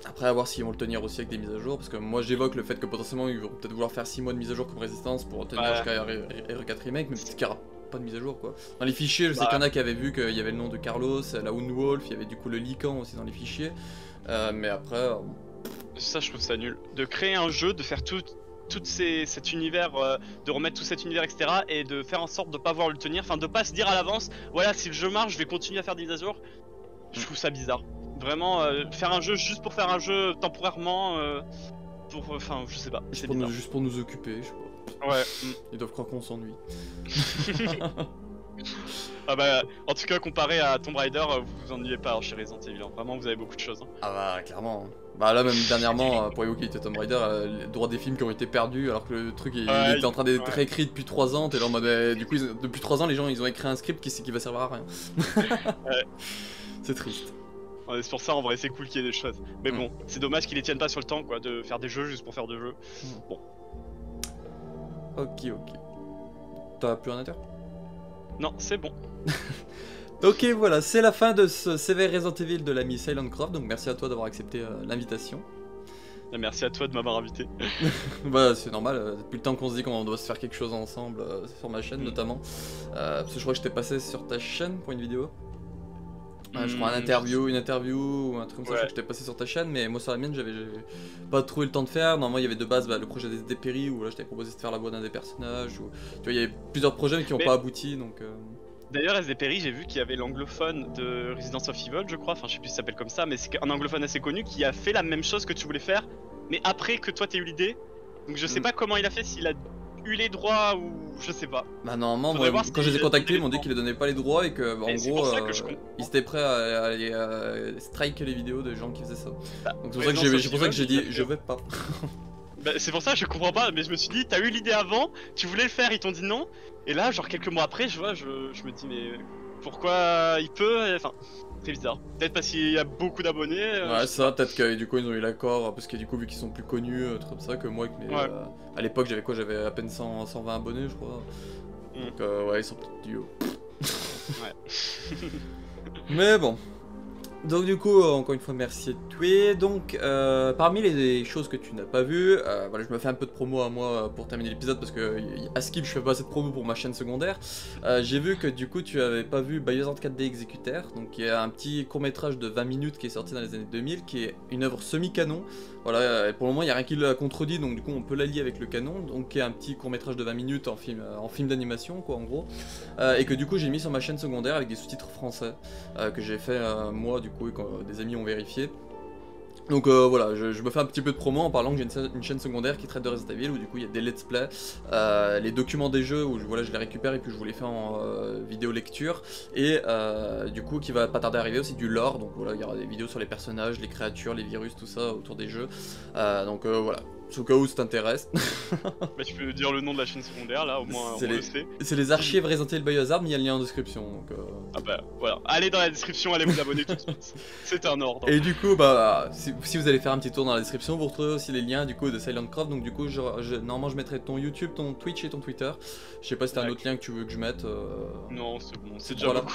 A: Après, à voir s'ils vont le tenir aussi avec des mises à jour, parce que moi j'évoque le fait que potentiellement ils vont peut-être vouloir faire 6 mois de mise à jour comme Résistance pour tenir jusqu'à RE4 Remake, mais peut-être qu'il n'y aura pas de mise à jour quoi. Dans les fichiers, je sais qu'il y en a qui avaient vu qu'il y avait le nom de Carlos, la Wolf, il y avait du coup le Lycan aussi dans les fichiers, mais après...
B: Ça je trouve ça nul. De créer un jeu, de faire tout cet univers, de remettre tout cet univers etc. et de faire en sorte de pas voir le tenir, enfin de pas se dire à l'avance, voilà si le jeu marche je vais continuer à faire des mises à jour, je trouve ça bizarre. Vraiment, faire un jeu juste pour faire un jeu temporairement, enfin, je sais pas.
A: Juste pour nous occuper, je sais pas.
B: Ouais.
A: Ils doivent croire qu'on s'ennuie.
B: Ah bah, en tout cas, comparé à Tomb Raider, vous vous ennuyez pas chez Resident Evil. Vraiment, vous avez beaucoup de choses. Hein.
A: Ah bah, clairement. Bah là, même dernièrement, pour évoquer Tomb Raider, les droits des films qui ont été perdus, alors que le truc il était en train d'être réécrit depuis 3 ans. T'es là en mode. Du coup, depuis 3 ans, les gens ils ont écrit un script qui va servir à rien. C'est triste.
B: Ouais, c'est pour ça en vrai c'est cool qu'il y ait des choses. Mais bon, c'est dommage qu'ils les tiennent pas sur le temps quoi, de faire des jeux juste pour faire des jeux. Bon.
A: Ok. T'as plus rien à dire?
B: Non, c'est bon.
A: Ok voilà, c'est la fin de ce CV Resident Evil de l'ami Silent Croft, donc merci à toi d'avoir accepté l'invitation.
B: Merci à toi de m'avoir invité.
A: Bah c'est normal, depuis le temps qu'on se dit qu'on doit se faire quelque chose ensemble sur ma chaîne notamment. Parce que je crois que j'étais passé sur ta chaîne pour une vidéo. Je crois une interview ou un truc comme ça, je j'étais passé sur ta chaîne, mais moi sur la mienne j'avais pas trouvé le temps de faire. Normalement il y avait de base le projet des Perry où là je t'avais proposé de faire la voix d'un des personnages, ou... tu vois il y avait plusieurs projets mais qui n'ont pas abouti donc...
B: D'ailleurs SD Perry j'ai vu qu'il y avait l'anglophone de Residence of Evil je crois, enfin je sais plus si ça s'appelle comme ça, mais c'est un anglophone assez connu qui a fait la même chose que tu voulais faire, mais après que toi t'aies eu l'idée. Donc je sais pas comment il a fait, s'il a eu les droits ou je sais pas.
A: Bah normalement, moi, quand je les ai contactés, ils m'ont dit qu'ils ne donnaient pas les droits et que, bah, en gros, ils étaient prêts à aller strike les vidéos des gens qui faisaient ça.
B: Bah,
A: donc c'est pour ça que j'ai dit, je vais pas.
B: Bah, c'est pour ça que je comprends pas, mais je me suis dit, t'as eu l'idée avant, tu voulais le faire, ils t'ont dit non, et là, genre quelques mois après, je vois, je me dis, mais pourquoi il peut, enfin, c'est bizarre. Peut-être parce qu'il y a beaucoup d'abonnés.
A: Ouais, ça, peut-être que du coup, ils ont eu l'accord, parce que du coup, vu qu'ils sont plus connus, trucs comme ça, que moi, à l'époque, j'avais quoi, j'avais à peine 120 abonnés, je crois. Donc, ouais, ils sont peut-être du haut.
B: Ouais.
A: Mais bon. Donc du coup, encore une fois, merci à toi. Donc, parmi les choses que tu n'as pas vues, voilà, je me fais un peu de promo à moi pour terminer l'épisode parce que à Skip, je fais pas assez de promo pour ma chaîne secondaire. J'ai vu que du coup, tu avais pas vu Biohazard 4D Executor, donc il y a un petit court-métrage de 20 minutes qui est sorti dans les années 2000, qui est une œuvre semi-canon. Voilà, et pour le moment, il n'y a rien qui l'a contredit, donc du coup, on peut l'allier avec le canon, donc qui est un petit court-métrage de 20 minutes en film d'animation, quoi, en gros, et que du coup, j'ai mis sur ma chaîne secondaire avec des sous-titres français, que j'ai fait moi, du coup, et quand des amis ont vérifié. Donc voilà, je me fais un petit peu de promo en parlant que j'ai une chaîne secondaire qui traite de Resident Evil où du coup il y a des let's play, les documents des jeux où voilà, je les récupère et puis je vous les fais en vidéo lecture et du coup qui va pas tarder à arriver aussi du lore, donc voilà il y aura des vidéos sur les personnages, les créatures, les virus, tout ça autour des jeux, donc voilà. Au cas où ça t'intéresse.
B: Bah tu peux dire le nom de la chaîne secondaire là, au moins on le sait.
A: C'est les archives Resident Evil Biohazard, mais il y a le lien en description. Donc,
B: ah bah voilà, allez dans la description, allez vous abonner tout de suite. C'est un ordre.
A: Et du coup, bah si vous allez faire un petit tour dans la description, vous retrouverez aussi les liens du coup de Silent Croft. Donc du coup, normalement je mettrai ton YouTube, ton Twitch et ton Twitter. Je sais pas si t'as un autre lien que tu veux que je mette.
B: Non, c'est bon, c'est déjà beaucoup.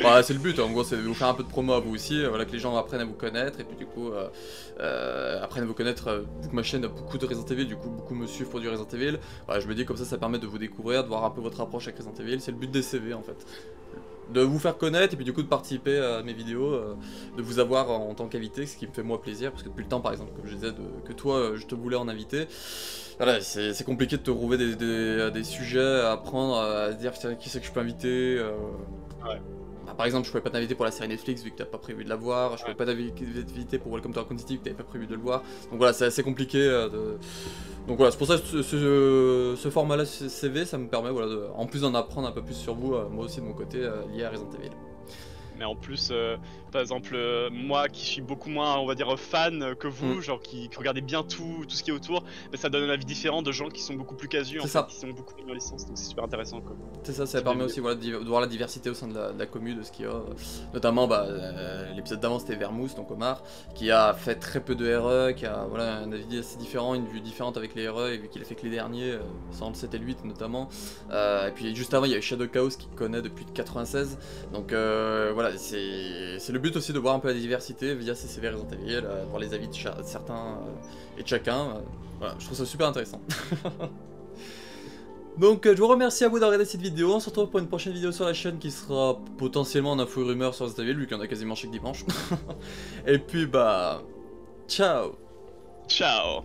A: Bah, c'est le but, en gros, c'est de vous faire un peu de promo à vous aussi, voilà, que les gens apprennent à vous connaître et puis du coup apprennent à vous connaître. Vu que ma chaîne a beaucoup de Resident Evil, du coup beaucoup me suivent pour du Resident Evil. Voilà, je me dis comme ça permet de vous découvrir, de voir un peu votre approche avec Resident Evil. C'est le but des CV en fait. De vous faire connaître et puis du coup de participer à mes vidéos, de vous avoir en tant qu'invité, ce qui me fait moi plaisir, parce que depuis le temps par exemple, comme je disais, que toi je te voulais en inviter, voilà, c'est compliqué de te trouver des sujets à prendre, à se dire qui c'est que je peux inviter.
B: Ouais.
A: Bah, par exemple, je pouvais pas t'inviter pour la série Netflix vu que t'as pas prévu de la voir, je pouvais pas t'inviter pour Welcome to Raccoon City vu que t'avais pas prévu de le voir, donc voilà, c'est assez compliqué Donc voilà, c'est pour ça que ce format-là CV, ça me permet, voilà, en plus d'en apprendre un peu plus sur vous, moi aussi de mon côté, lié à Resident Evil.
B: Mais en plus, par exemple, moi qui suis beaucoup moins, on va dire, fan que vous, genre qui regardez bien tout ce qui est autour, mais ça donne un avis différent de gens qui sont beaucoup plus casus, en fait, qui sont beaucoup plus dans licence, donc c'est super intéressant. C'est ça,
A: ça permet aussi voilà, de voir la diversité au sein de la commu, de ce qu'il y a. Notamment, bah, l'épisode d'avant c'était Vermouth, donc Omar, qui a fait très peu de RE, qui a voilà, un avis assez différent, une vue différente avec les RE, et vu qu'il a fait que les derniers, 107 et 8 notamment. Et puis juste avant, il y a eu Shadow Chaos qui connaît depuis 96, donc voilà. C'est le but aussi de voir un peu la diversité via ces CV Resident Evil, voir les avis de certains et de chacun. Voilà, je trouve ça super intéressant. Donc je vous remercie à vous d'avoir regardé cette vidéo, on se retrouve pour une prochaine vidéo sur la chaîne qui sera potentiellement en info et rumeur sur Resident Evil vu qu'il y en a quasiment chaque dimanche. Et puis bah... Ciao.
B: Ciao.